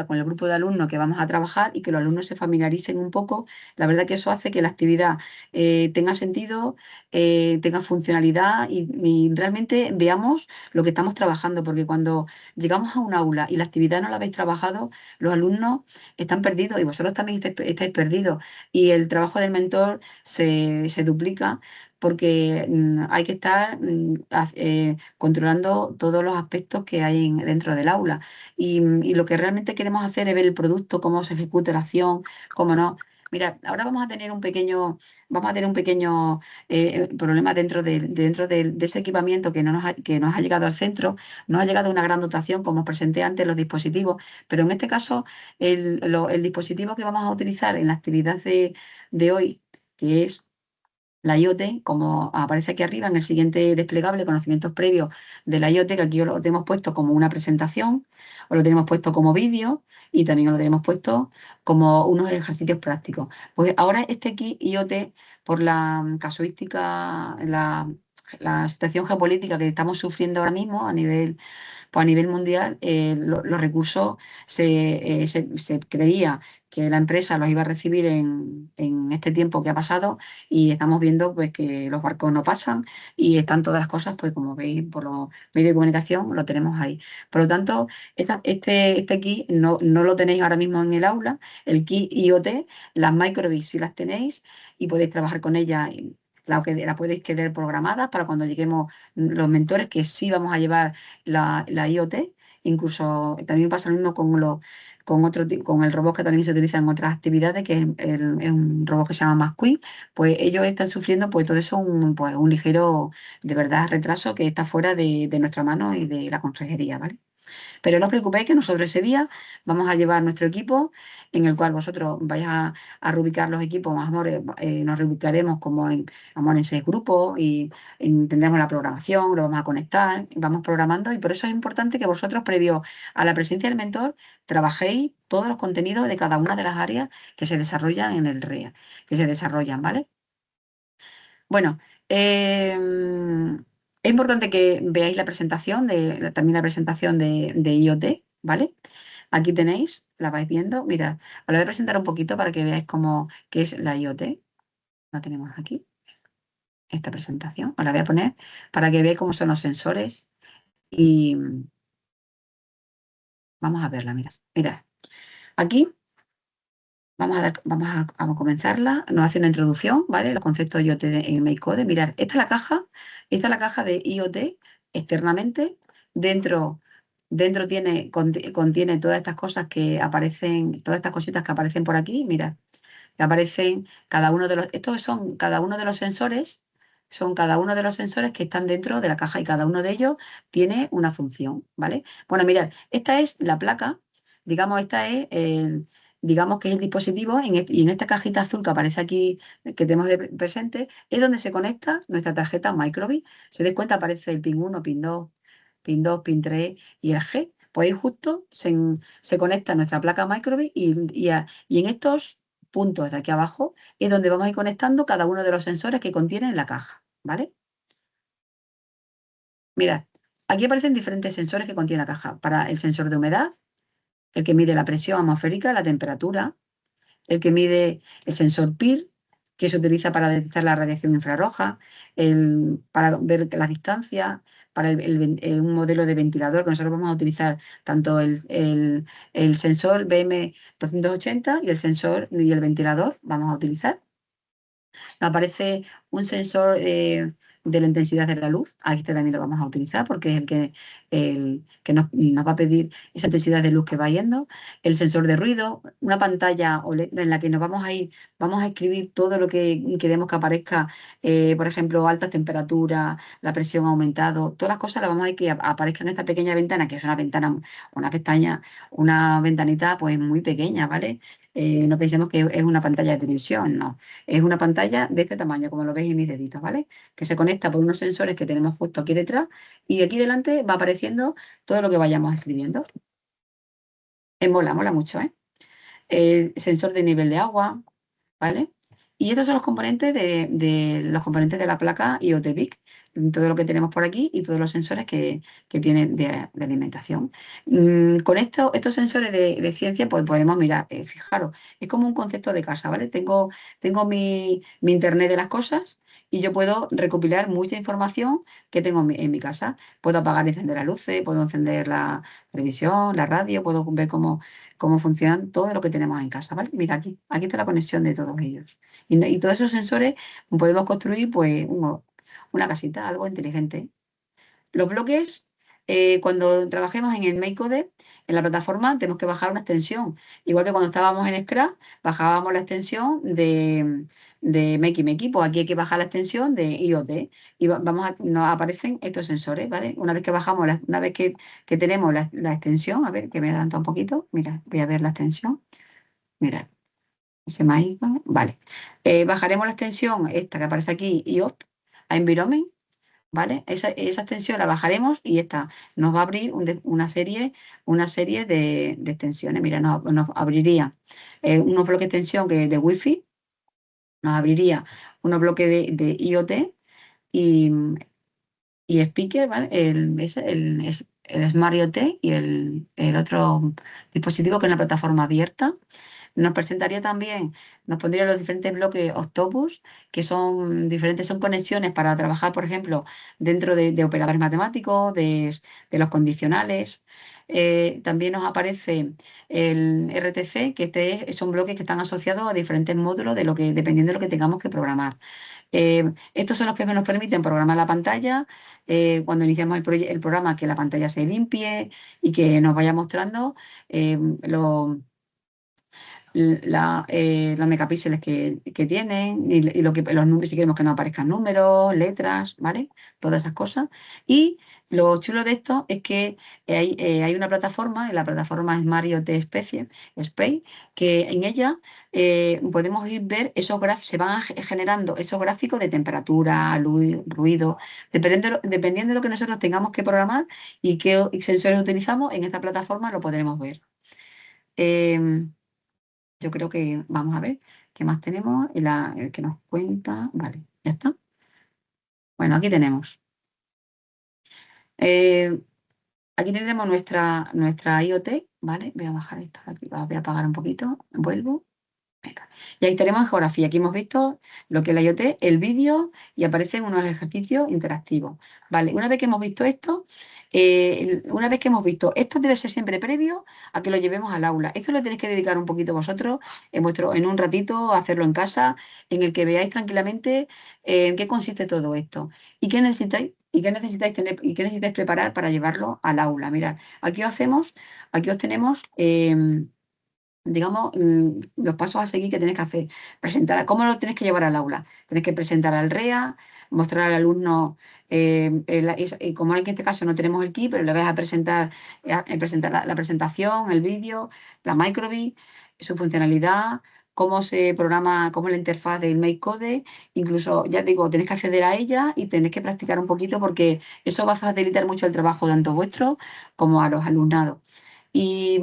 con el grupo de alumnos que vamos a trabajar y que los alumnos se familiaricen un poco. La verdad que eso hace que la actividad tenga sentido, tenga funcionalidad y realmente veamos lo que estamos trabajando, porque cuando llegamos a un aula y la actividad no la habéis trabajado, los alumnos están perdidos y vosotros también estáis perdidos. Y el trabajo del mentor se duplica porque hay que estar controlando todos los aspectos que hay dentro del aula. Y lo que realmente queremos hacer es ver el producto, cómo se ejecuta la acción, cómo no. Mira, ahora vamos a tener un pequeño problema dentro de ese equipamiento que nos ha llegado al centro. Nos ha llegado una gran dotación, como os presenté antes, los dispositivos, pero en este caso el dispositivo que vamos a utilizar en la actividad de hoy, que es la IoT, como aparece aquí arriba en el siguiente desplegable, conocimientos previos de la IoT, que aquí lo tenemos puesto como una presentación, o lo tenemos puesto como vídeo y también lo tenemos puesto como unos ejercicios prácticos. Pues ahora este aquí, IoT, por la casuística, la situación geopolítica que estamos sufriendo ahora mismo pues a nivel mundial, los recursos se creía que la empresa los iba a recibir en este tiempo que ha pasado y estamos viendo pues que los barcos no pasan y están todas las cosas, pues como veis por los medios de comunicación, lo tenemos ahí. Por lo tanto, este key no lo tenéis ahora mismo en el aula, el key IoT, las microbits sí las tenéis y podéis trabajar con ellas. La podéis quedar programada para cuando lleguemos los mentores, que sí vamos a llevar la IoT. Incluso también pasa lo mismo con el robot que también se utiliza en otras actividades, que es un robot que se llama Masquid. Pues ellos están sufriendo pues todo eso, pues, un ligero, de verdad, retraso que está fuera de nuestra mano y de la consejería, ¿vale? Pero no os preocupéis que nosotros ese día vamos a llevar nuestro equipo en el cual vosotros vais a reubicar los equipos, más amor, nos reubicaremos como en 6 grupos y tendremos la programación, lo vamos a conectar, vamos programando y por eso es importante que vosotros, previo a la presencia del mentor, trabajéis todos los contenidos de cada una de las áreas que se desarrollan en el REA, que se desarrollan, ¿vale? Bueno, es importante que veáis la presentación, también la presentación de IoT, ¿vale? Aquí tenéis, la vais viendo. Mirad, os la voy a presentar un poquito para que veáis qué es la IoT. La tenemos aquí, esta presentación. Os la voy a poner para que veáis cómo son los sensores y vamos a verla, mirad. Mirad, aquí vamos a comenzarla. Nos hace una introducción, ¿vale? Los conceptos IoT en MakeCode. Mirad, esta es la caja de IoT externamente. Dentro contiene todas estas cosas que aparecen, todas estas cositas que aparecen por aquí. Mirad, que aparecen cada uno de los, estos son cada uno de los sensores, son cada uno de los sensores que están dentro de la caja y cada uno de ellos tiene una función, ¿vale? Bueno, mirad, esta es la placa, digamos, esta es digamos que es el dispositivo y en esta cajita azul que aparece aquí, que tenemos de presente, es donde se conecta nuestra tarjeta Microbit. Si os dais cuenta, aparece el pin 1, pin 2, pin 2, pin 3 y el G. Pues ahí justo se conecta nuestra placa Microbit y en estos puntos de aquí abajo es donde vamos a ir conectando cada uno de los sensores que contiene la caja, ¿vale? Mirad, aquí aparecen diferentes sensores que contiene la caja. Para el sensor de humedad, el que mide la presión atmosférica, la temperatura, el que mide el sensor PIR, que se utiliza para detectar la radiación infrarroja, para ver la distancia, para un modelo de ventilador que nosotros vamos a utilizar tanto el sensor BM280 y el sensor y el ventilador vamos a utilizar. Nos aparece un sensor de la intensidad de la luz. A este también lo vamos a utilizar porque es el que nos va a pedir esa intensidad de luz que va yendo. El sensor de ruido, una pantalla OLED en la que nos vamos a escribir todo lo que queremos que aparezca, por ejemplo, altas temperaturas, la presión ha aumentado, todas las cosas las vamos a ir que aparezcan en esta pequeña ventana, que es una ventana, una pestaña, una ventanita pues muy pequeña, ¿vale? No pensemos que es una pantalla de televisión, no. Es una pantalla de este tamaño, como lo veis en mis deditos, ¿vale? Que se conecta por unos sensores que tenemos justo aquí detrás y aquí delante va apareciendo todo lo que vayamos escribiendo. Mola mucho, ¿eh? El sensor de nivel de agua, ¿vale? Y estos son los componentes los componentes de la placa IoT BIC, todo lo que tenemos por aquí y todos los sensores que tienen de alimentación. Con estos sensores de ciencia, pues podemos mirar, fijaros, es como un concepto de casa, ¿vale? Tengo mi Internet de las cosas y yo puedo recopilar mucha información que tengo en mi casa. Puedo apagar y encender las luces, puedo encender la televisión, la radio, puedo ver cómo funcionan todo lo que tenemos en casa, ¿vale? Mira aquí está la conexión de todos ellos. Y todos esos sensores podemos construir pues una casita, algo inteligente. Los bloques, cuando trabajemos en el MakeCode, en la plataforma, tenemos que bajar una extensión. Igual que cuando estábamos en Scratch, bajábamos la extensión de Makey, pues aquí hay que bajar la extensión de IoT. Y nos aparecen estos sensores, ¿vale? Una vez que bajamos, una vez que tenemos la extensión, a ver, que me adelanta un poquito, mira, voy a ver la extensión. Mira, se me ha ido, vale. Bajaremos la extensión, esta que aparece aquí, IoT, a Environment, ¿vale? Esa extensión la bajaremos y esta nos va a abrir una serie de extensiones. Mira, nos abriría unos bloques de extensión de Wi-Fi, nos abriría unos bloques de IoT y, y Speaker, ¿vale? El Smart IoT y el otro dispositivo que es una plataforma abierta. Nos presentaría también, nos pondría los diferentes bloques Octopus, que son diferentes, son conexiones para trabajar, por ejemplo, dentro de operadores matemáticos, de los condicionales. También nos aparece el RTC, que son bloques que están asociados a diferentes módulos dependiendo de lo que tengamos que programar. Estos son los que nos permiten programar la pantalla, cuando iniciamos el programa, que la pantalla se limpie y que nos vaya mostrando los megapíxeles que tienen y los números, si queremos que no aparezcan números, letras, ¿vale? Todas esas cosas. Y lo chulo de esto es que hay una plataforma, la plataforma Smart IoT Space, que en ella podemos ver esos gráficos, se van generando esos gráficos de temperatura, luz, ruido, dependiendo de lo que nosotros tengamos que programar y qué sensores utilizamos, en esta plataforma lo podremos ver. Yo creo que vamos a ver qué más tenemos. El que nos cuenta. Vale, ya está. Bueno, aquí tenemos. Eh, Aquí tendremos nuestra IoT, ¿vale? Voy a bajar esta de aquí, la voy a apagar un poquito. Vuelvo. Venga. Y ahí tenemos geografía. Aquí hemos visto lo que es la IoT, el vídeo y aparecen unos ejercicios interactivos. Vale, una vez que hemos visto esto debe ser siempre previo a que lo llevemos al aula. Esto lo tenéis que dedicar un poquito vosotros en un ratito, a hacerlo en casa, en el que veáis tranquilamente en qué consiste todo esto y qué necesitáis. ¿Y qué necesitáis tener y qué necesitáis preparar para llevarlo al aula? Mirad, aquí os tenemos digamos, los pasos a seguir que tienes que hacer. Presentar, ¿cómo lo tienes que llevar al aula? Tienes que presentar al REA, mostrar al alumno, como en este caso no tenemos el kit, pero le vas a presentar, presentar la presentación, el vídeo, la microbit, su funcionalidad, cómo se programa, cómo es la interfaz del MakeCode, incluso, ya digo, tienes que acceder a ella y tenés que practicar un poquito porque eso va a facilitar mucho el trabajo tanto vuestro como a los alumnados. Y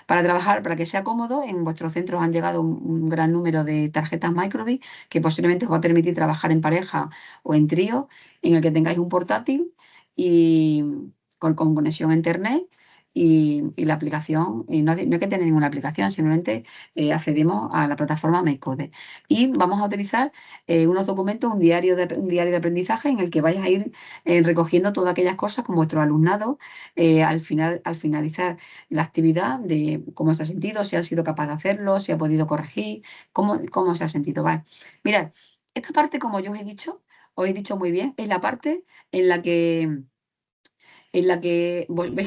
para trabajar, para que sea cómodo, en vuestros centros han llegado un gran número de tarjetas Microbit que posiblemente os va a permitir trabajar en pareja o en trío, en el que tengáis un portátil y con conexión a internet y la aplicación, y no hay que tener ninguna aplicación, simplemente accedemos a la plataforma MakeCode. Y vamos a utilizar unos documentos, un diario de aprendizaje en el que vais a ir recogiendo todas aquellas cosas con vuestro alumnado al finalizar la actividad, de cómo se ha sentido, si ha sido capaz de hacerlo, si ha podido corregir, cómo se ha sentido. Vale. Mirad, esta parte, como yo os he dicho muy bien, es la parte en la que,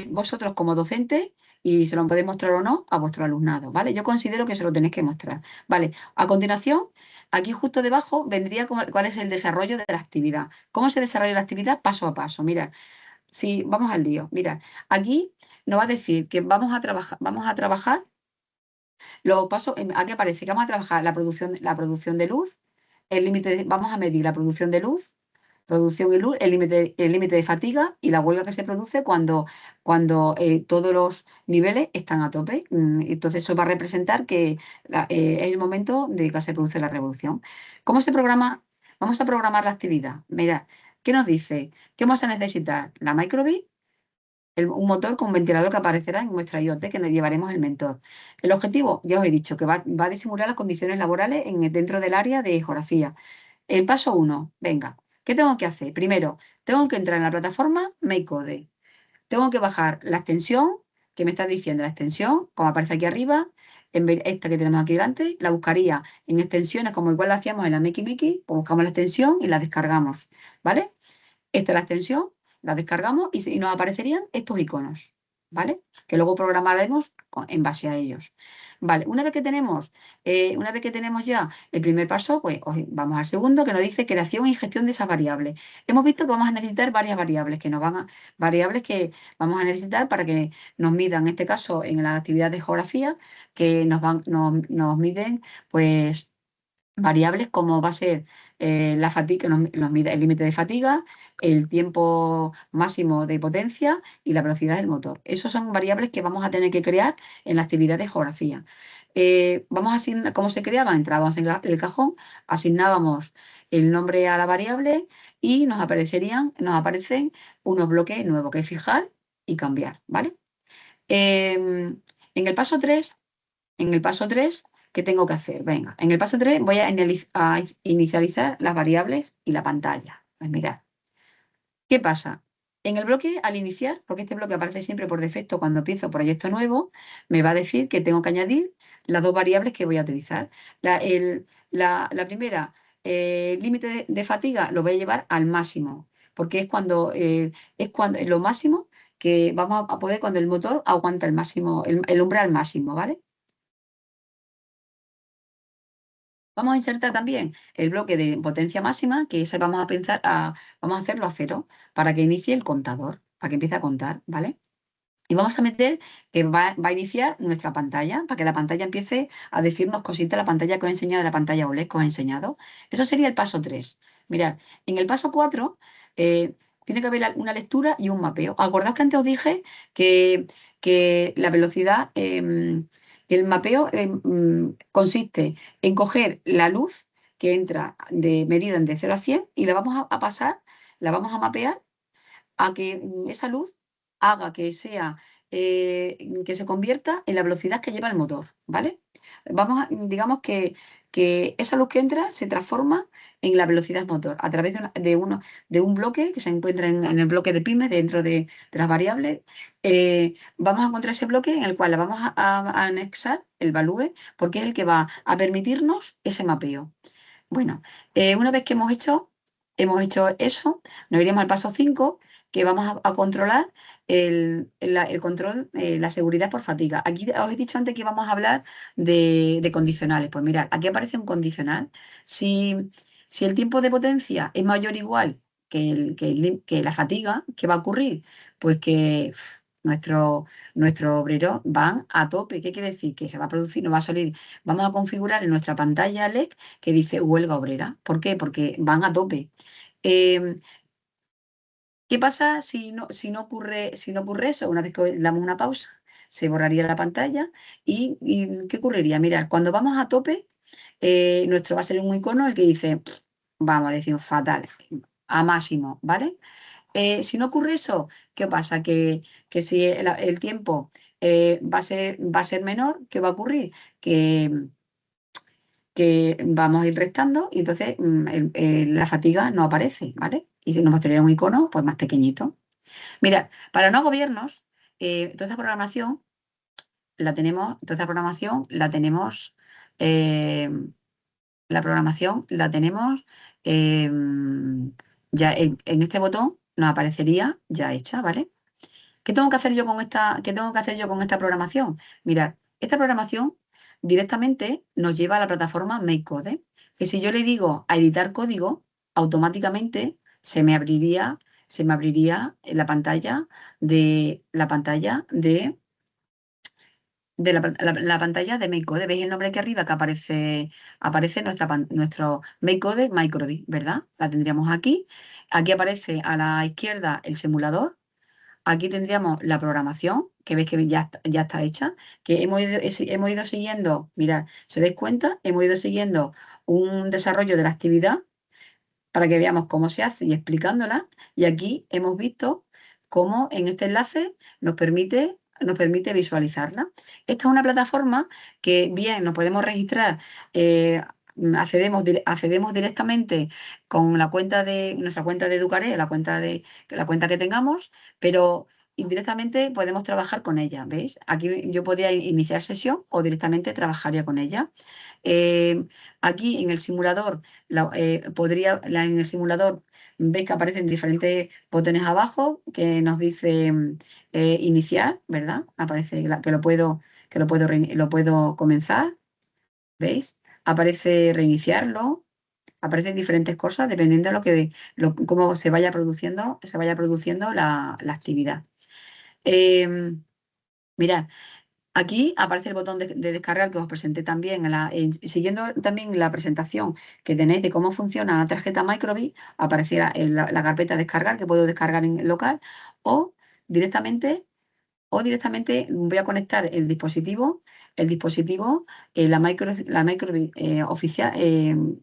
vosotros como docentes, y se lo podéis mostrar o no a vuestro alumnado, ¿vale? Yo considero que se lo tenéis que mostrar, ¿vale? A continuación, aquí justo debajo vendría cuál es el desarrollo de la actividad. ¿Cómo se desarrolla la actividad? Paso a paso. Mirad, si vamos al lío, mirad, aquí nos va a decir que vamos a trabajar los pasos, aquí aparece que vamos a trabajar la producción de luz, vamos a medir la producción de luz, producción y luz, el límite de fatiga y la huelga que se produce cuando todos los niveles están a tope. Entonces eso va a representar que es el momento de que se produce la revolución. ¿Cómo se programa? Vamos a programar la actividad. Mira, ¿qué nos dice? ¿Qué vamos a necesitar? La microbit, un motor con ventilador que aparecerá en nuestra IoT que nos llevaremos el mentor. El objetivo, ya os he dicho, que va a disimular las condiciones laborales dentro del área de geografía. El paso 1, venga, ¿qué tengo que hacer? Primero, tengo que entrar en la plataforma MakeCode. Tengo que bajar la extensión que me está diciendo, la extensión, como aparece aquí arriba, esta que tenemos aquí delante, la buscaría en extensiones como igual la hacíamos en la Makey, pues buscamos la extensión y la descargamos, ¿vale? Esta es la extensión, la descargamos y nos aparecerían estos iconos, ¿vale? Que luego programaremos en base a ellos. Vale, una vez que tenemos ya el primer paso, pues vamos al segundo, que nos dice creación y gestión de esas variables. Hemos visto que vamos a necesitar varias variables, variables que vamos a necesitar para que nos midan, en este caso, en la actividad de geografía, que nos miden, pues, variables como va a ser la fatiga, que nos mide el límite de fatiga, el tiempo máximo de potencia y la velocidad del motor. Esas son variables que vamos a tener que crear en la actividad de geografía. Vamos a asignar, ¿cómo se creaba? Entrábamos en el cajón, asignábamos el nombre a la variable y nos aparecen unos bloques nuevos que fijar y cambiar, ¿vale? En el paso 3 ¿qué tengo que hacer? Venga, en el paso 3 voy a inicializar las variables y la pantalla. Pues mirad, ¿qué pasa? En el bloque, al iniciar, porque este bloque aparece siempre por defecto cuando empiezo proyecto nuevo, me va a decir que tengo que añadir las dos variables que voy a utilizar. La primera, límite de fatiga, lo voy a llevar al máximo, porque es lo máximo que vamos a poder cuando el motor aguanta el máximo, el umbral máximo, ¿vale? Vamos a insertar también el bloque de potencia máxima, que ese vamos a hacerlo a 0 para que inicie el contador, para que empiece a contar, ¿vale? Y vamos a meter que va a iniciar nuestra pantalla, para que la pantalla empiece a decirnos cositas, la pantalla que os he enseñado, la pantalla OLED que os he enseñado. Eso sería el paso 3. Mirad, en el paso 4 tiene que haber una lectura y un mapeo. Acordad que antes os dije que, que la velocidad, que el mapeo consiste en coger la luz que entra de medida de 0 a 100 y la vamos a pasar, la vamos a mapear a que esa luz haga que se convierta en la velocidad que lleva el motor, ¿vale? Digamos que esa luz que entra se transforma en la velocidad motor a través de un bloque que se encuentra en el bloque de Pyme dentro de las variables. Vamos a encontrar ese bloque en el cual la vamos a anexar el value porque es el que va a permitirnos ese mapeo. Bueno, una vez que hemos hecho eso, nos iríamos al paso 5, que vamos a controlar el control, la seguridad por fatiga. Aquí os he dicho antes que íbamos a hablar de condicionales. Pues mirad, aquí aparece un condicional. Si el tiempo de potencia es mayor o igual que la fatiga, ¿qué va a ocurrir? Pues que nuestros obreros van a tope. ¿Qué quiere decir? Que se va a producir, no va a salir. Vamos a configurar en nuestra pantalla LED que dice huelga obrera. ¿Por qué? Porque van a tope. Em, ¿Qué pasa si no ocurre eso? Una vez que damos una pausa, se borraría la pantalla y ¿qué ocurriría? Mirad, cuando vamos a tope, nuestro va a ser un icono el que dice, vamos a decir, fatal, a máximo, ¿vale? Si no ocurre eso, ¿qué pasa? Que si el tiempo va a ser menor, ¿qué va a ocurrir? Que vamos a ir restando y entonces la fatiga no aparece, ¿vale? Y si nos mostraría un icono pues más pequeñito. Mirad, para no gobiernos, toda esta programación eh, la programación la tenemos eh, ya en este botón nos aparecería ya hecha, ¿vale? ¿Qué tengo que hacer yo con qué tengo que hacer yo con esta programación? Mirad, esta programación directamente nos lleva a la plataforma MakeCode, que si yo le digo a editar código, automáticamente se me abriría la pantalla la pantalla de MakeCode. ¿Veis el nombre aquí arriba que aparece nuestro MakeCode Microbit, ¿verdad? La tendríamos aquí. Aquí aparece a la izquierda el simulador. Aquí tendríamos la programación, que veis que ya está hecha, que hemos ido siguiendo, mirad, si os dais cuenta, hemos ido siguiendo un desarrollo de la actividad para que veamos cómo se hace y explicándola. Y aquí hemos visto cómo en este enlace nos permite visualizarla. Esta es una plataforma que bien nos podemos registrar. Accedemos directamente con nuestra cuenta de Educaré, la cuenta que tengamos, pero indirectamente podemos trabajar con ella, ¿veis? Aquí yo podría iniciar sesión o directamente trabajaría con ella. Eh, Aquí en el simulador, en el simulador veis que aparecen diferentes botones abajo que nos dice iniciar, ¿verdad? Aparece lo puedo comenzar, ¿veis? Aparece reiniciarlo, aparecen diferentes cosas dependiendo de cómo se vaya produciendo la actividad. Mirad, aquí aparece el botón de descargar que os presenté también, siguiendo también la presentación que tenéis de cómo funciona la tarjeta Microbit, aparecerá en la carpeta descargar que puedo descargar en local o directamente voy a conectar la Microbit oficial,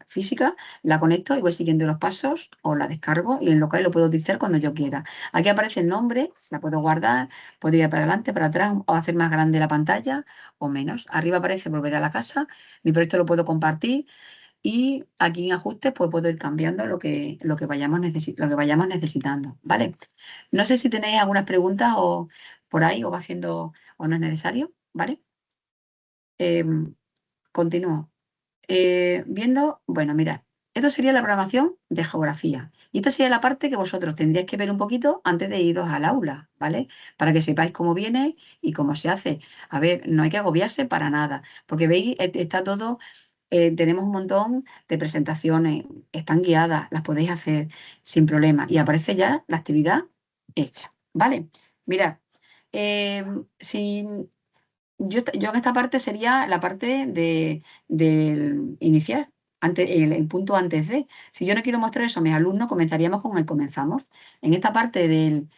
física, la conecto y voy siguiendo los pasos o la descargo y en local lo puedo utilizar cuando yo quiera. Aquí aparece el nombre, la puedo guardar, puedo ir para adelante, para atrás o hacer más grande la pantalla o menos. Arriba aparece volver a la casa, mi proyecto lo puedo compartir y aquí en ajustes pues puedo ir cambiando lo que vayamos necesitando, ¿vale? No sé si tenéis algunas preguntas o por ahí o va haciendo o no es necesario, ¿vale? Continúo. Bueno, mirad, esto sería la programación de geografía. Y esta sería la parte que vosotros tendríais que ver un poquito antes de iros al aula, ¿vale? Para que sepáis cómo viene y cómo se hace. A ver, no hay que agobiarse para nada, porque veis, está todo, tenemos un montón de presentaciones, están guiadas, las podéis hacer sin problema y aparece ya la actividad hecha, ¿vale? Mirad, eh, si yo en esta parte sería la parte del iniciar, el punto antes de. Si yo no quiero mostrar eso a mis alumnos, comenzaríamos con el comenzamos. En esta parte del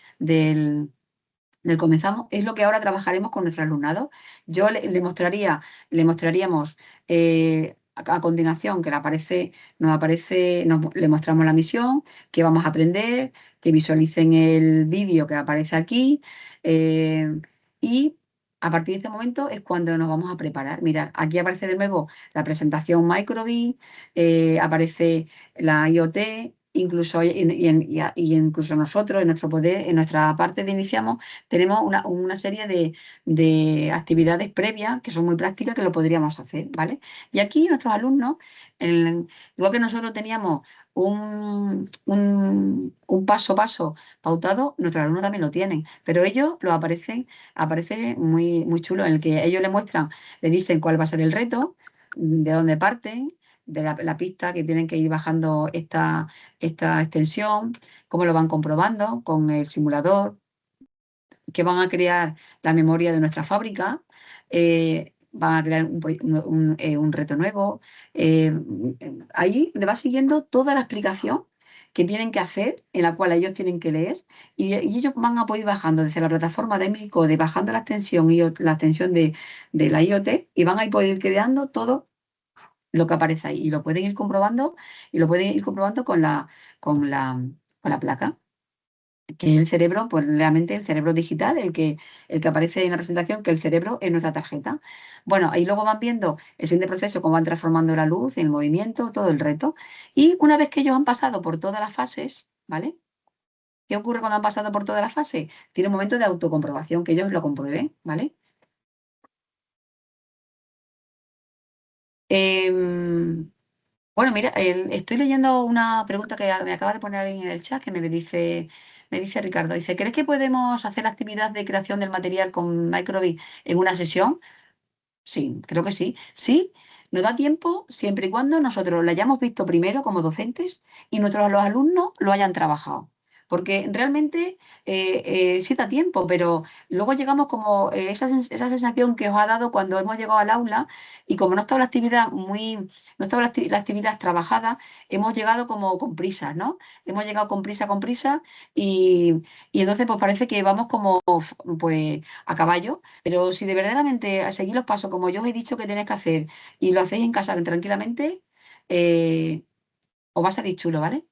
comenzamos es lo que ahora trabajaremos con nuestro alumnado. Yo le mostraríamos a continuación que le mostramos la misión, que vamos a aprender, que visualicen el vídeo que aparece aquí y a partir de este momento es cuando nos vamos a preparar. Mirad, aquí aparece de nuevo la presentación Microbit, aparece la IoT, incluso, y incluso nosotros, en nuestro poder, en nuestra parte de iniciamos, tenemos una serie de actividades previas que son muy prácticas que lo podríamos hacer, ¿vale? Y aquí nuestros alumnos, igual que nosotros teníamos un paso a paso pautado, nuestros alumnos también lo tienen, pero ellos aparece muy, muy chulo en el que ellos le muestran, le dicen cuál va a ser el reto, de dónde parten, de la pista que tienen que ir bajando esta extensión, cómo lo van comprobando con el simulador, que van a crear la memoria de nuestra fábrica, van a crear un reto nuevo. Ahí le va siguiendo toda la explicación que tienen que hacer, en la cual ellos tienen que leer, y ellos van a poder ir bajando desde la plataforma de MICODE, bajando la extensión, la extensión de la IoT, y van a poder ir creando todo lo que aparece ahí. Y lo pueden ir comprobando, con la placa, que es el cerebro, pues realmente el cerebro digital, el que aparece en la presentación, que el cerebro es nuestra tarjeta. Bueno, ahí luego van viendo el siguiente proceso, cómo van transformando la luz, el movimiento, todo el reto. Y una vez que ellos han pasado por todas las fases, ¿vale? ¿Qué ocurre cuando han pasado por todas las fases? Tiene un momento de autocomprobación, que ellos lo comprueben, ¿vale? Em, Bueno, mira, estoy leyendo una pregunta que me acaba de poner alguien en el chat que me dice Ricardo. Dice, ¿crees que podemos hacer la actividad de creación del material con Microbit en una sesión? Sí, creo que sí. Sí, nos da tiempo siempre y cuando nosotros lo hayamos visto primero como docentes y los alumnos lo hayan trabajado. Porque realmente sí da tiempo, pero luego llegamos como esa sensación que os ha dado cuando hemos llegado al aula y como no estaba la actividad no estaba la actividad trabajada, hemos llegado como con prisas, ¿no? Hemos llegado con prisa y entonces pues parece que vamos como pues a caballo, pero si de verdaderamente seguís los pasos como yo os he dicho que tenéis que hacer y lo hacéis en casa tranquilamente, eh, os va a salir chulo, ¿vale?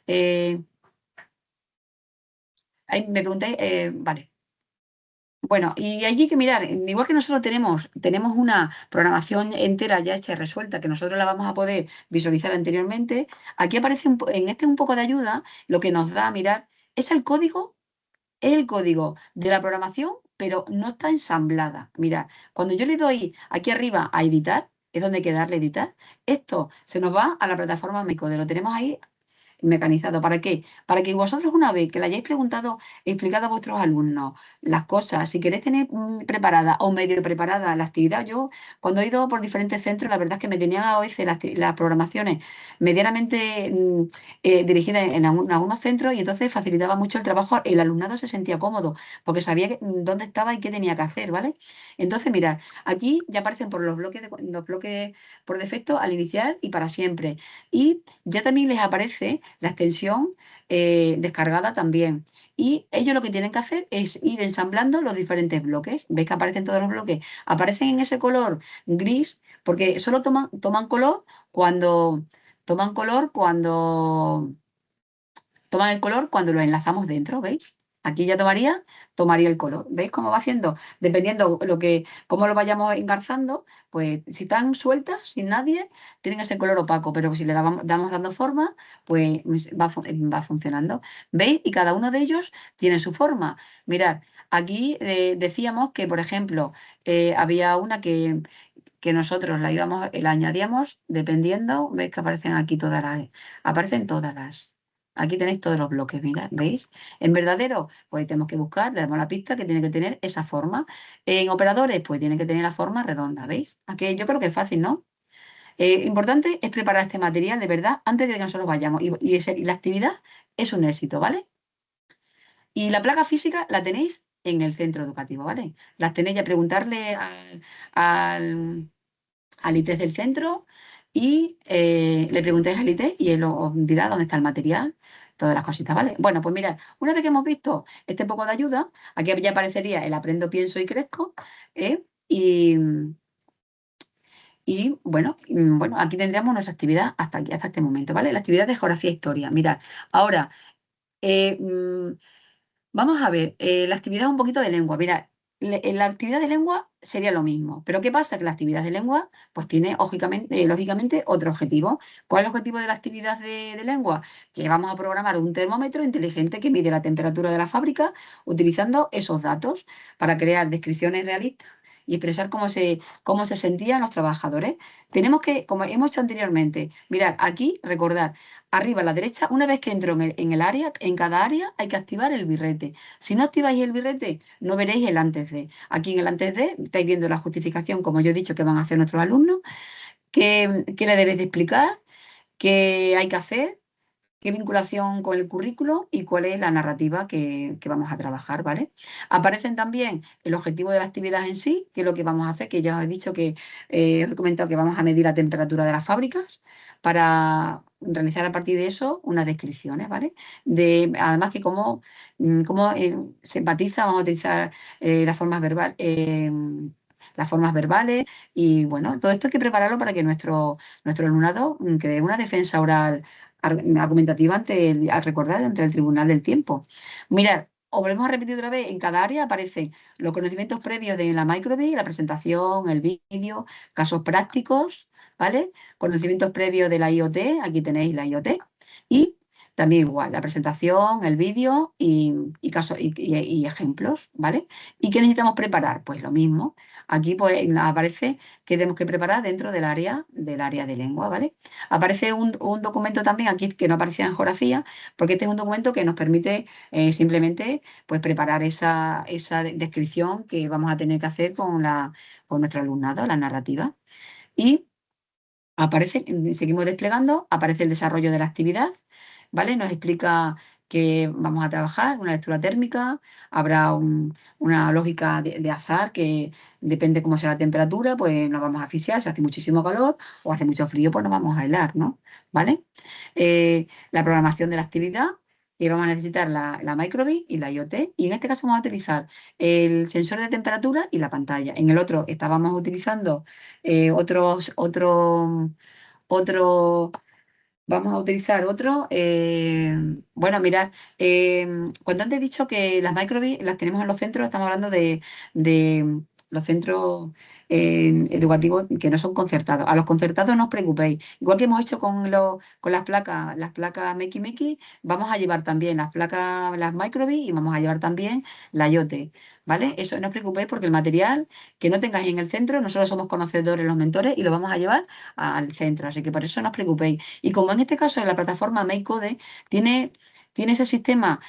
Eh, Ahí me preguntáis, vale. Bueno, y allí que mirar, igual que nosotros tenemos una programación entera ya hecha y resuelta, que nosotros la vamos a poder visualizar anteriormente, aquí aparece en este un poco de ayuda, lo que nos da a mirar, es el código de la programación, pero no está ensamblada. Mira, cuando yo le doy aquí arriba a editar, es donde hay que darle a editar, esto se nos va a la plataforma MyCode, lo tenemos ahí mecanizado. ¿Para qué? Para que vosotros una vez que le hayáis explicado a vuestros alumnos las cosas, si queréis tener preparada o medio preparada la actividad, yo cuando he ido por diferentes centros, la verdad es que me tenían a veces las programaciones medianamente dirigidas en algunos centros y entonces facilitaba mucho el trabajo, el alumnado se sentía cómodo porque sabía dónde estaba y qué tenía que hacer, ¿vale? Entonces, mirad, aquí ya aparecen por los bloques por defecto al iniciar y para siempre. Y ya también les aparece la extensión descargada también. Y ellos lo que tienen que hacer es ir ensamblando los diferentes bloques. ¿Veis que aparecen todos los bloques? Aparecen en ese color gris porque solo toman cuando toman el color cuando lo enlazamos dentro, ¿veis? Aquí ya tomaría el color. ¿Veis cómo va haciendo? Dependiendo cómo lo vayamos engarzando, pues si están sueltas, sin nadie, tienen ese color opaco, pero si le damos dando forma, pues va funcionando. ¿Veis? Y cada uno de ellos tiene su forma. Mirad, aquí decíamos que, por ejemplo, había una que nosotros la añadíamos dependiendo, veis que aparecen todas las. Aquí tenéis todos los bloques, mira, ¿veis? En verdadero, pues tenemos que buscar, le damos la pista que tiene que tener esa forma. En operadores, pues tiene que tener la forma redonda, ¿veis? Aquí yo creo que es fácil, ¿no? Importante es preparar este material de verdad antes de que nosotros vayamos. Y la actividad es un éxito, ¿vale? Y la placa física la tenéis en el centro educativo, ¿vale? Las tenéis ya preguntarle al, al ITES del centro y le preguntáis al ITES y él os dirá dónde está el material, todas las cositas, ¿vale? Bueno, pues mirad, una vez que hemos visto este poco de ayuda, aquí ya aparecería el aprendo, pienso y crezco, ¿eh? Y bueno, aquí tendríamos nuestra actividad hasta aquí, hasta este momento, ¿vale? La actividad de geografía e historia. Mirad, ahora, eh, mm, vamos a ver, la actividad un poquito de lengua. Mira, en la actividad de lengua sería lo mismo, pero ¿qué pasa? Que la actividad de lengua pues tiene lógicamente otro objetivo. ¿Cuál es el objetivo de la actividad de lengua? Que vamos a programar un termómetro inteligente que mide la temperatura de la fábrica utilizando esos datos para crear descripciones realistas y expresar cómo se sentían los trabajadores. Tenemos que, como hemos hecho anteriormente, mirar aquí, recordar, arriba a la derecha, una vez que entro en el área, en cada área hay que activar el birrete. Si no activáis el birrete, no veréis el antes de. Aquí en el antes de estáis viendo la justificación, como yo he dicho que van a hacer nuestros alumnos, qué le debéis de explicar, qué hay que hacer, qué vinculación con el currículo y cuál es la narrativa que vamos a trabajar, ¿vale? Aparecen también el objetivo de la actividad en sí, que es lo que vamos a hacer, que ya os he dicho que os he comentado que vamos a medir la temperatura de las fábricas para realizar a partir de eso unas descripciones, ¿vale? Además que cómo se empatiza, vamos a utilizar las formas verbales y bueno, todo esto hay que prepararlo para que nuestro alumnado cree una defensa oral argumentativa al recordar ante el Tribunal del Tiempo. Mirad, os volvemos a repetir otra vez, en cada área aparecen los conocimientos previos de la micro:bit, la presentación, el vídeo, casos prácticos, ¿vale? Conocimientos previos de la IoT, aquí tenéis la IoT, y también igual, la presentación, el vídeo y ejemplos, ¿vale? ¿Y qué necesitamos preparar? Pues lo mismo. Aquí pues aparece que tenemos que preparar dentro del área de lengua, ¿vale? Aparece un documento también aquí que no aparecía en geografía, porque este es un documento que nos permite simplemente pues, preparar esa descripción que vamos a tener que hacer con nuestro alumnado, la narrativa. Y aparece, seguimos desplegando, aparece el desarrollo de la actividad, ¿vale? Nos explica que vamos a trabajar una lectura térmica, habrá una lógica de azar que depende cómo sea la temperatura, pues nos vamos a asfixiar, si hace muchísimo calor o hace mucho frío, pues nos vamos a helar, ¿no? ¿Vale? La programación de la actividad, que vamos a necesitar la micro:bit y la IoT, y en este caso vamos a utilizar el sensor de temperatura y la pantalla. En el otro estábamos utilizando otro, vamos a utilizar otro. Bueno, mirad, cuando antes he dicho que las micro:bit las tenemos en los centros, estamos hablando de los centros educativos que no son concertados. A los concertados no os preocupéis. Igual que hemos hecho con las placas Meki, vamos a llevar también las micro:bit y vamos a llevar también la IoT. ¿Vale? Eso no os preocupéis porque el material que no tengáis en el centro, nosotros somos conocedores, los mentores, y lo vamos a llevar al centro. Así que por eso no os preocupéis. Y como en este caso en la plataforma MakeCode tiene ese sistema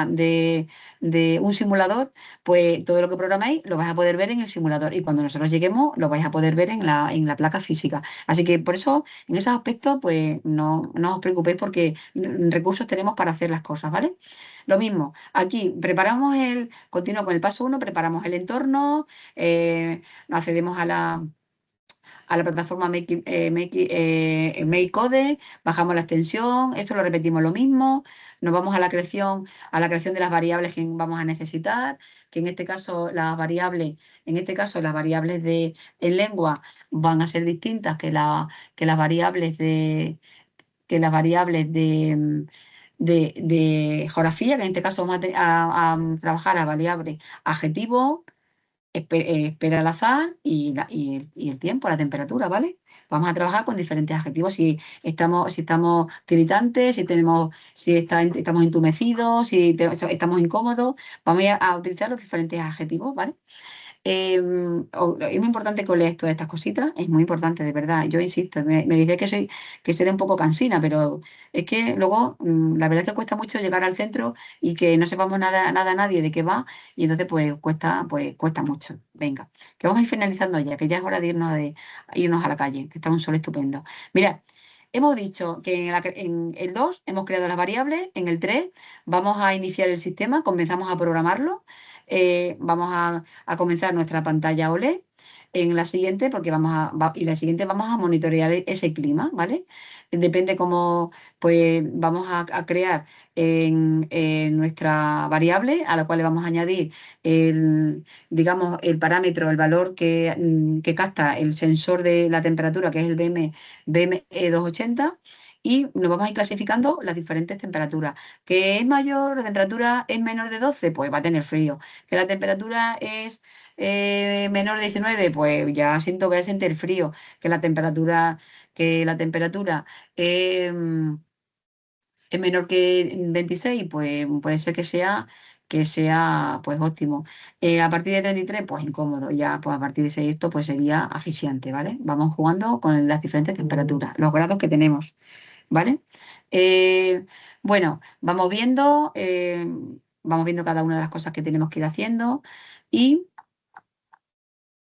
de un simulador, pues todo lo que programéis lo vais a poder ver en el simulador y cuando nosotros lleguemos lo vais a poder ver en la placa física. Así que por eso en esos aspectos pues no os preocupéis porque recursos tenemos para hacer las cosas, ¿vale? Lo mismo, aquí continuo con el paso 1, preparamos el entorno, accedemos a la plataforma MakeCode, bajamos la extensión, esto lo repetimos lo mismo, nos vamos a la creación de las variables que vamos a necesitar, que en este caso las variables en lengua van a ser distintas que las variables de geografía, que en este caso vamos a trabajar a variable adjetivo, espera al azar y el tiempo, la temperatura, ¿vale? Vamos a trabajar con diferentes adjetivos, si estamos tiritantes, si estamos entumecidos, si estamos incómodos, vamos a utilizar los diferentes adjetivos, ¿vale? Es muy importante que leáis todas estas cositas, es muy importante, de verdad. Yo insisto, me dice que seré un poco cansina, pero es que luego la verdad es que cuesta mucho llegar al centro y que no sepamos nada, nada nadie de qué va, y entonces pues cuesta mucho. Venga, que vamos a ir finalizando ya, que ya es hora de irnos a la calle, que está un sol estupendo. Mira. Hemos dicho que en el 2 hemos creado las variables, en el 3 vamos a iniciar el sistema, comenzamos a programarlo, vamos a comenzar nuestra pantalla OLED. En la siguiente, y la siguiente vamos a monitorear ese clima, ¿vale? Depende cómo, pues vamos a crear en nuestra variable, a la cual le vamos a añadir digamos, el parámetro, el valor que capta el sensor de la temperatura, que es el BME280, y nos vamos a ir clasificando las diferentes temperaturas. ¿Que es mayor, la temperatura es menor de 12? Pues va a tener frío. ¿Que la temperatura es menor de 19? Pues ya voy a sentir frío. Que la temperatura es menor que 26, pues puede ser que sea que sea pues óptimo. A partir de 33, pues incómodo. Ya pues a partir de esto pues sería asfixiante, ¿vale? Vamos jugando con las diferentes temperaturas, los grados que tenemos, ¿vale? Eh, bueno, vamos viendo cada una de las cosas que tenemos que ir haciendo y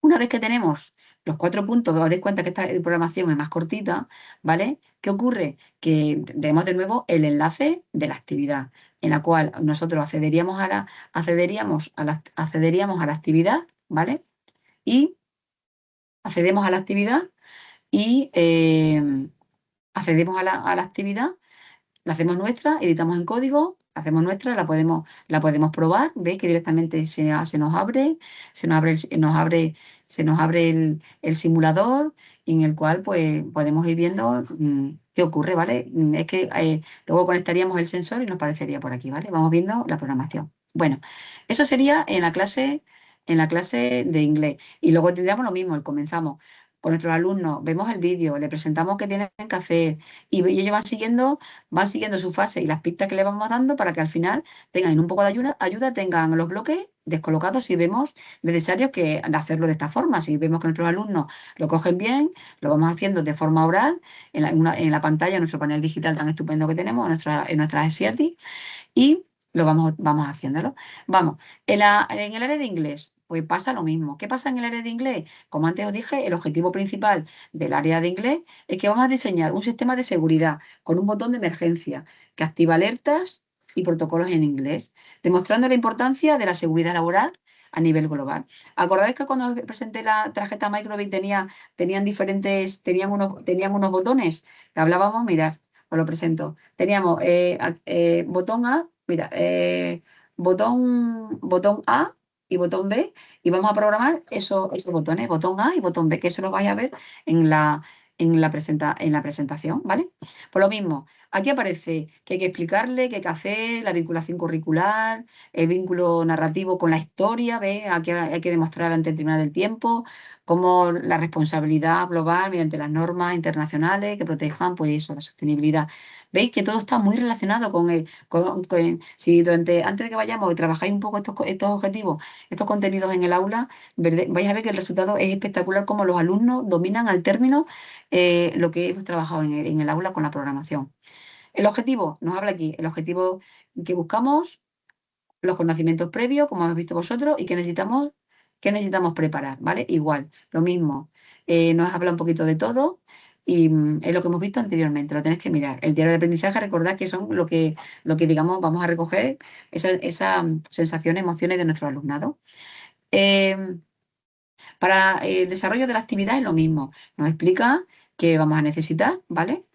una vez que tenemos los 4 puntos, os dais cuenta que esta programación es más cortita, ¿vale? ¿Qué ocurre? Que tenemos de nuevo el enlace de la actividad, en la cual nosotros accederíamos a la actividad, ¿vale? Y accedemos a la actividad y accedemos a la actividad, la hacemos nuestra, editamos en código, la hacemos nuestra, la podemos probar, veis que directamente se nos abre, se nos abre el simulador en el cual pues podemos ir viendo qué ocurre, ¿vale? Es que luego conectaríamos el sensor y nos parecería por aquí, ¿vale? Vamos viendo la programación. Bueno, eso sería en la clase de inglés. Y luego tendríamos lo mismo, comenzamos con nuestros alumnos, vemos el vídeo, le presentamos qué tienen que hacer y ellos van siguiendo su fase y las pistas que le vamos dando para que al final tengan un poco de ayuda, tengan los bloques descolocados si vemos necesarios que hacerlo de esta forma. Si vemos que nuestros alumnos lo cogen bien, lo vamos haciendo de forma oral en la pantalla, en nuestro panel digital tan estupendo que tenemos, en nuestras SFIATI, y vamos haciéndolo. Vamos, en el área de inglés, pues pasa lo mismo. ¿Qué pasa en el área de inglés? Como antes os dije, el objetivo principal del área de inglés es que vamos a diseñar un sistema de seguridad con un botón de emergencia que activa alertas y protocolos en inglés, demostrando la importancia de la seguridad laboral a nivel global. ¿Acordáis que cuando os presenté la tarjeta Microbit tenían unos botones que hablábamos? Mirad, os lo presento. Teníamos botón A, mira, botón A y botón B, y vamos a programar esos botones, botón A y botón B, que eso lo vais a ver en la presentación, ¿vale? Por lo mismo, aquí aparece que hay que explicarle, que hay que hacer, la vinculación curricular, el vínculo narrativo con la historia, ¿ves? Aquí hay que demostrar ante el Tribunal del Tiempo cómo la responsabilidad global mediante las normas internacionales que protejan, pues eso, la sostenibilidad. ¿Veis que todo está muy relacionado si antes de que vayamos y trabajáis un poco estos objetivos, estos contenidos en el aula, vais a ver que el resultado es espectacular, como los alumnos dominan al término lo que hemos trabajado en el aula con la programación. El objetivo, nos habla aquí, el objetivo que buscamos, los conocimientos previos, como habéis visto vosotros, y qué necesitamos preparar, ¿vale? Igual, lo mismo. Nos habla un poquito de todo y es lo que hemos visto anteriormente, lo tenéis que mirar. El diario de aprendizaje, recordad que son digamos, vamos a recoger esas sensaciones, emociones de nuestro alumnado. Para el desarrollo de la actividad es lo mismo. Nos explica qué vamos a necesitar, ¿vale?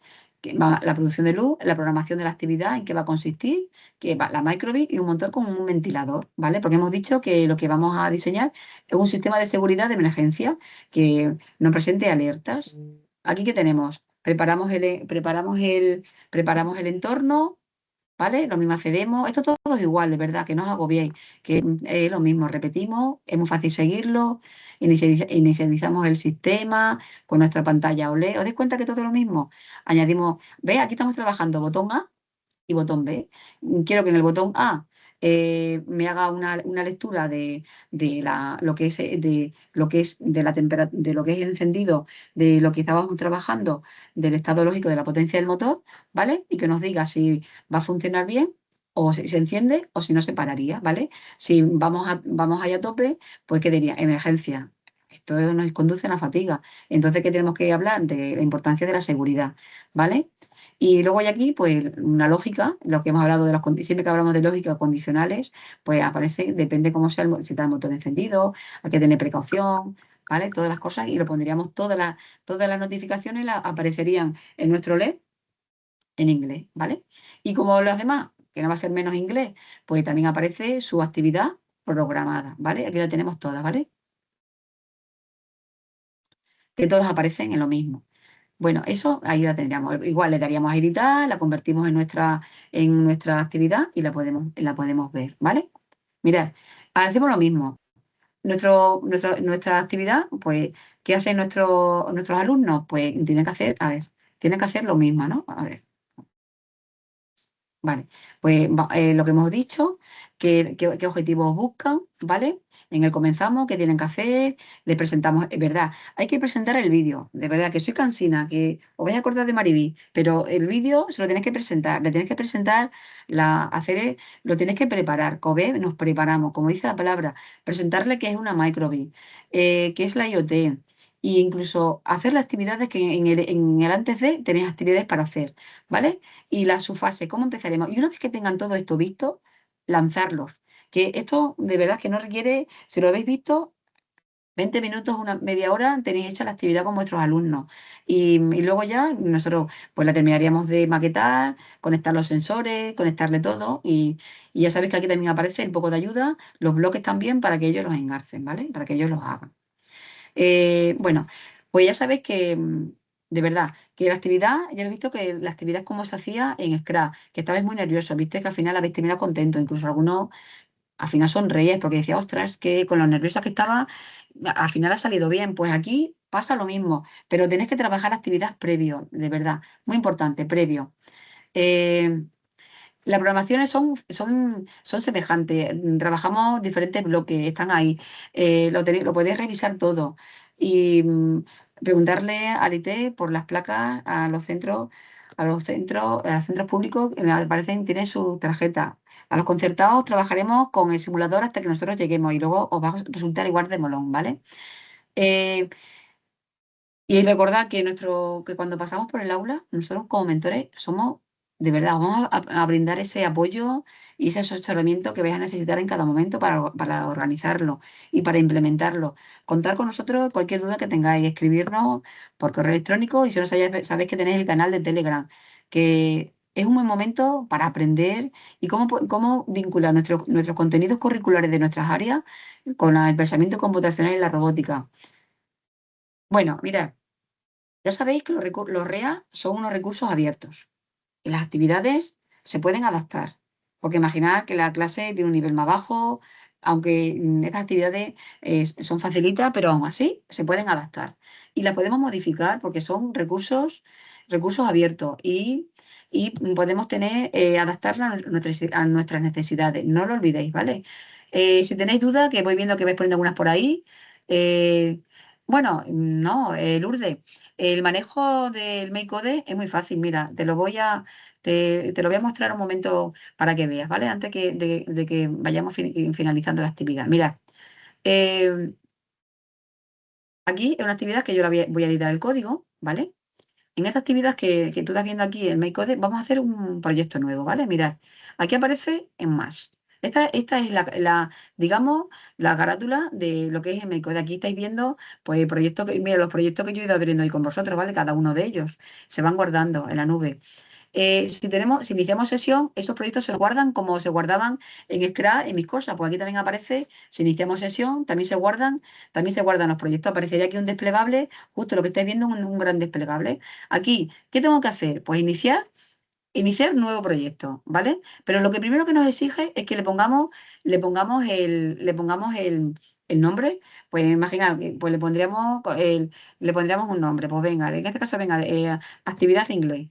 La producción de luz, la programación de la actividad, en qué va a consistir, que va la microbit y un motor con un ventilador, ¿vale? Porque hemos dicho que lo que vamos a diseñar es un sistema de seguridad de emergencia que nos presente alertas. Aquí, ¿qué tenemos? Preparamos el entorno, ¿vale? Lo mismo accedemos. Esto todo es igual, de verdad, que no os agobiéis, que es lo mismo, repetimos, es muy fácil seguirlo, inicializamos el sistema con nuestra pantalla OLED. ¿Os dais cuenta que todo es lo mismo? Añadimos, ¿veis? Aquí estamos trabajando botón A y botón B. Quiero que en el botón A me haga una lectura lo que es de la de lo que es el encendido, de lo que estábamos trabajando, del estado lógico de la potencia del motor, ¿vale? Y que nos diga si va a funcionar bien o si se enciende o si no se pararía, ¿vale? Si vamos ahí a tope, pues ¿qué diría? Emergencia. Esto nos conduce a la fatiga. Entonces, ¿qué tenemos que hablar? De la importancia de la seguridad, ¿vale? Y luego hay aquí, pues, una lógica, lo que hemos hablado siempre que hablamos de lógica condicionales, pues aparece, depende cómo sea, si está el motor encendido, hay que tener precaución, ¿vale? Todas las cosas y lo pondríamos, todas las notificaciones aparecerían en nuestro LED en inglés, ¿vale? Y como los demás, que no va a ser menos inglés, pues también aparece su actividad programada, ¿vale? Aquí la tenemos todas, ¿vale? Que todas aparecen en lo mismo. Bueno, eso ahí la tendríamos. Igual le daríamos a editar, la convertimos en nuestra actividad y la podemos ver, ¿vale? Mirad, hacemos lo mismo. Nuestra actividad, pues, ¿qué hacen nuestros alumnos? Pues tienen que hacer, a ver, tienen que hacer lo mismo, ¿no? A ver. Vale, pues lo que hemos dicho, qué objetivos buscan, ¿vale? En el comenzamos, qué tienen que hacer, le presentamos, es verdad, hay que presentar el vídeo, de verdad, que soy cansina, que os vais a acordar de Mariví, pero el vídeo se lo tenéis que presentar, le tenéis que presentar, lo tenéis que preparar, COBE, nos preparamos, como dice la palabra, presentarle qué es una microbit, qué es la IoT, e incluso hacer las actividades que en el antes de tenéis actividades para hacer, ¿vale? Y la su fase, ¿cómo empezaremos? Y una vez que tengan todo esto visto, lanzarlos. Que esto de verdad que no requiere, si lo habéis visto, 20 minutos, una media hora, tenéis hecha la actividad con vuestros alumnos. Y luego ya nosotros pues la terminaríamos de maquetar, conectar los sensores, conectarle todo. Y ya sabéis que aquí también aparece un poco de ayuda, los bloques también para que ellos los engarcen, ¿vale? Para que ellos los hagan. Bueno, pues ya sabéis que, de verdad, que la actividad, ya habéis visto que la actividad es como se hacía en Scratch, que estabais muy nerviosos, viste que al final habéis terminado contentos, incluso algunos al final sonreíais porque decía, ostras, que con lo nerviosa que estaba, al final ha salido bien. Pues aquí pasa lo mismo, pero tenéis que trabajar la actividad previo, de verdad, muy importante, previo. Eh, las programaciones son semejantes, trabajamos diferentes bloques, están ahí, lo podéis revisar todo y preguntarle al IT por las placas a los centros públicos, me aparecen, tienen su tarjeta. A los concertados trabajaremos con el simulador hasta que nosotros lleguemos y luego os va a resultar igual de molón, ¿vale? Eh, y recordad que cuando pasamos por el aula, nosotros como mentores somos, de verdad, vamos a brindar ese apoyo y ese asesoramiento que vais a necesitar en cada momento para organizarlo y para implementarlo. Contar con nosotros cualquier duda que tengáis, escribirnos por correo electrónico y si no sabéis que tenéis el canal de Telegram, que es un buen momento para aprender y cómo vincular nuestros contenidos curriculares de nuestras áreas con el pensamiento computacional y la robótica. Bueno, mirad. Ya sabéis que los REA son unos recursos abiertos y las actividades se pueden adaptar, porque imaginar que la clase tiene un nivel más bajo, aunque estas actividades son facilitas, pero aún así se pueden adaptar y las podemos modificar porque son recursos abiertos y podemos adaptarlas a nuestras necesidades. No lo olvidéis, ¿vale? Si tenéis dudas, que voy viendo que vais poniendo algunas por ahí, eh, bueno, no, Lourdes. El manejo del Make-Code es muy fácil. Mira, te lo voy a mostrar un momento para que veas, ¿vale? Antes de que vayamos finalizando la actividad. Mira, eh, aquí es una actividad que yo voy a editar el código, ¿vale? En esta actividad que tú estás viendo aquí, el Make-Code, vamos a hacer un proyecto nuevo, ¿vale? Mirad, aquí aparece en más. Esta es digamos, la carátula de lo que es el Make-Code. Aquí estáis viendo, pues, mira, los proyectos que yo he ido abriendo ahí con vosotros, ¿vale? Cada uno de ellos se van guardando en la nube. Si iniciamos sesión, esos proyectos se guardan como se guardaban en Scratch, en mis cosas. Pues aquí también aparece, si iniciamos sesión, también se guardan los proyectos. Aparecería aquí un desplegable, justo lo que estáis viendo, un gran desplegable. Aquí, ¿qué tengo que hacer? Pues iniciar nuevo proyecto, ¿vale? Pero lo que primero que nos exige es que le pongamos el nombre. Pues imagina, pues le pondríamos un nombre. Pues venga, en este caso, venga, actividad de inglés.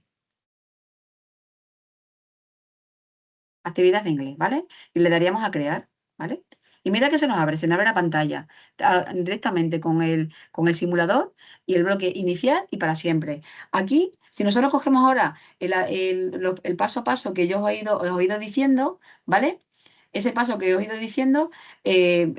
Actividad de inglés, ¿vale? Y le daríamos a crear, ¿vale? Y mira que se nos abre la pantalla directamente con el simulador y el bloque iniciar y para siempre. Aquí, si nosotros cogemos ahora el paso a paso que yo os he ido diciendo, ¿vale? Ese paso que os he ido diciendo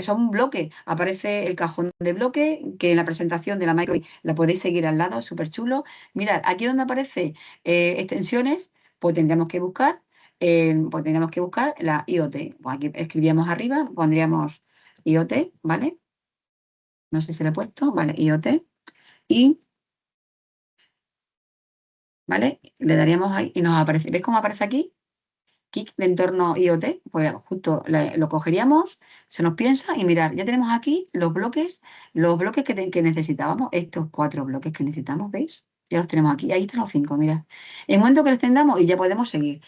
son un bloque. Aparece el cajón de bloque, que en la presentación de la micro la podéis seguir al lado, súper chulo. Mirad, aquí donde aparece extensiones, pues tendríamos que buscar la IoT. Pues aquí escribiríamos arriba, pondríamos IoT, ¿vale? No sé si lo he puesto, ¿vale? IoT. Y, ¿vale? Le daríamos ahí y nos aparece. ¿Ves cómo aparece aquí? Kit de entorno IoT. Pues justo lo cogeríamos, se nos piensa y mirar, ya tenemos aquí los bloques que necesitábamos, estos 4 bloques que necesitamos, ¿veis? Ya los tenemos aquí, ahí están los 5, mirad. En el momento que los tengamos y ya podemos seguir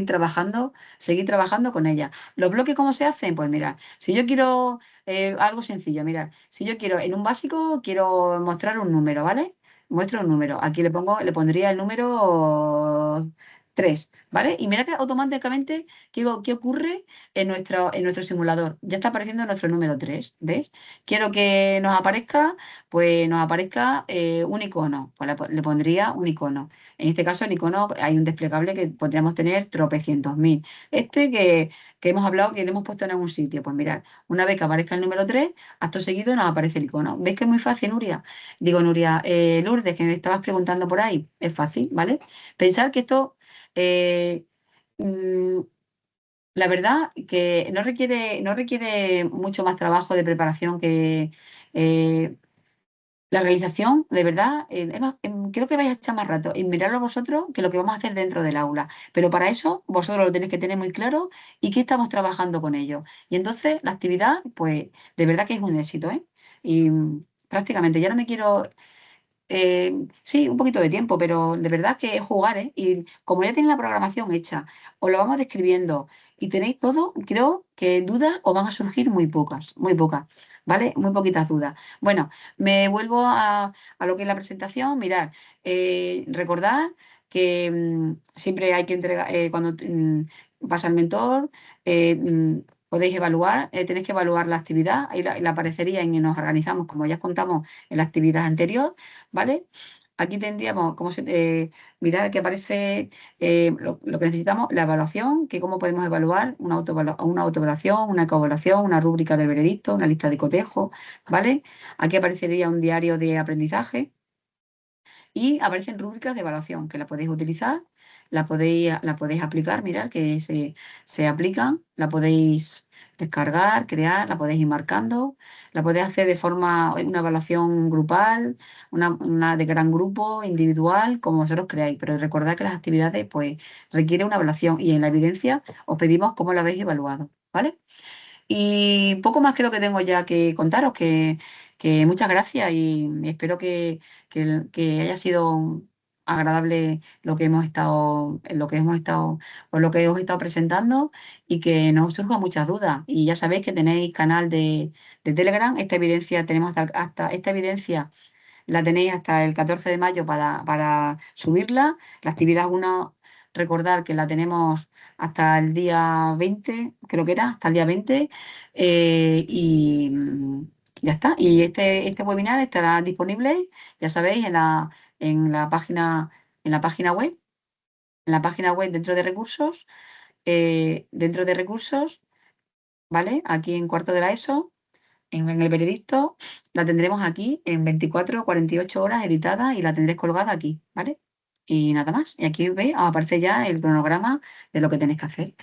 trabajando con ella. ¿Los bloques cómo se hacen? Pues mira, si yo quiero algo sencillo, mirad, si yo quiero en un básico, quiero mostrar un número, ¿vale? Muestro un número. Aquí le pondría el número 3, ¿vale? Y mira que automáticamente, ¿qué ocurre en nuestro simulador? Ya está apareciendo nuestro número 3, ¿ves? Quiero que nos aparezca, pues nos aparezca un icono, pues le pondría un icono. En este caso, el icono, hay un desplegable que podríamos tener tropecientos mil. Este que hemos hablado, que le hemos puesto en algún sitio, pues mirad, una vez que aparezca el número 3, acto seguido nos aparece el icono. ¿Ves que es muy fácil, Nuria? Digo, Nuria, Lourdes, que me estabas preguntando por ahí, es fácil, ¿vale? Pensar que esto eh, mm, la verdad que no requiere mucho más trabajo de preparación que eh, la realización, de verdad, creo que vais a echar más rato en mirarlo vosotros que lo que vamos a hacer dentro del aula. Pero para eso vosotros lo tenéis que tener muy claro y que estamos trabajando con ello. Y entonces la actividad, pues, de verdad que es un éxito, ¿eh? Y prácticamente ya no me quiero sí, un poquito de tiempo, pero de verdad que es jugar, ¿eh? Y como ya tenéis la programación hecha, os lo vamos describiendo y tenéis todo, creo que dudas os van a surgir muy pocas, ¿vale? Muy poquitas dudas. Bueno, me vuelvo a lo que es la presentación. Mirad, recordad que siempre hay que entregar, cuando pasa el mentor, podéis evaluar, tenéis que evaluar la actividad y la aparecería en Nos Organizamos, como ya os contamos en la actividad anterior. ¿Vale? Aquí tendríamos, mirar que aparece lo que necesitamos, la evaluación, que cómo podemos evaluar una autoevaluación, una ecoevaluación, una rúbrica del veredicto, una lista de cotejo, ¿vale? Aquí aparecería un diario de aprendizaje y aparecen rúbricas de evaluación que la podéis utilizar, la podéis aplicar, mirad que se aplican, la podéis descargar, crear, la podéis ir marcando, la podéis hacer de forma, una evaluación grupal, una de gran grupo, individual, como vosotros creáis, pero recordad que las actividades pues requieren una evaluación y en la evidencia os pedimos cómo la habéis evaluado, ¿vale? Y poco más creo que tengo ya que contaros, que muchas gracias y espero que haya sido agradable o lo que os he estado presentando y que no os surjan muchas dudas. Y ya sabéis que tenéis canal de Telegram, esta evidencia, tenemos hasta esta evidencia la tenéis hasta el 14 de mayo para subirla. La actividad 1, recordar que la tenemos hasta el día 20, creo que era, hasta el día 20. Y ya está. Y este webinar estará disponible, ya sabéis, en la página web, dentro de recursos, ¿vale? Aquí en cuarto de la ESO en el veredicto la tendremos aquí en 24 o 48 horas editada y la tendréis colgada aquí, ¿vale? Y nada más. Y aquí veis, os aparece ya el cronograma de lo que tenéis que hacer.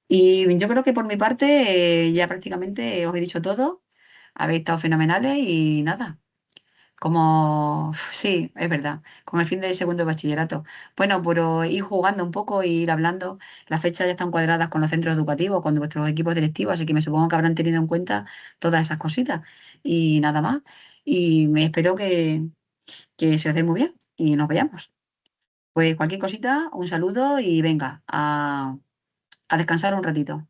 Y yo creo que por mi parte ya prácticamente os he dicho todo. Habéis estado fenomenales y nada. Sí, es verdad, como el fin del segundo de bachillerato. Bueno, pero ir jugando un poco, ir hablando. Las fechas ya están cuadradas con los centros educativos, con vuestros equipos directivos, así que me supongo que habrán tenido en cuenta todas esas cositas. Y nada más. Y me espero que se os dé muy bien y nos veamos. Pues cualquier cosita, un saludo y venga, a descansar un ratito.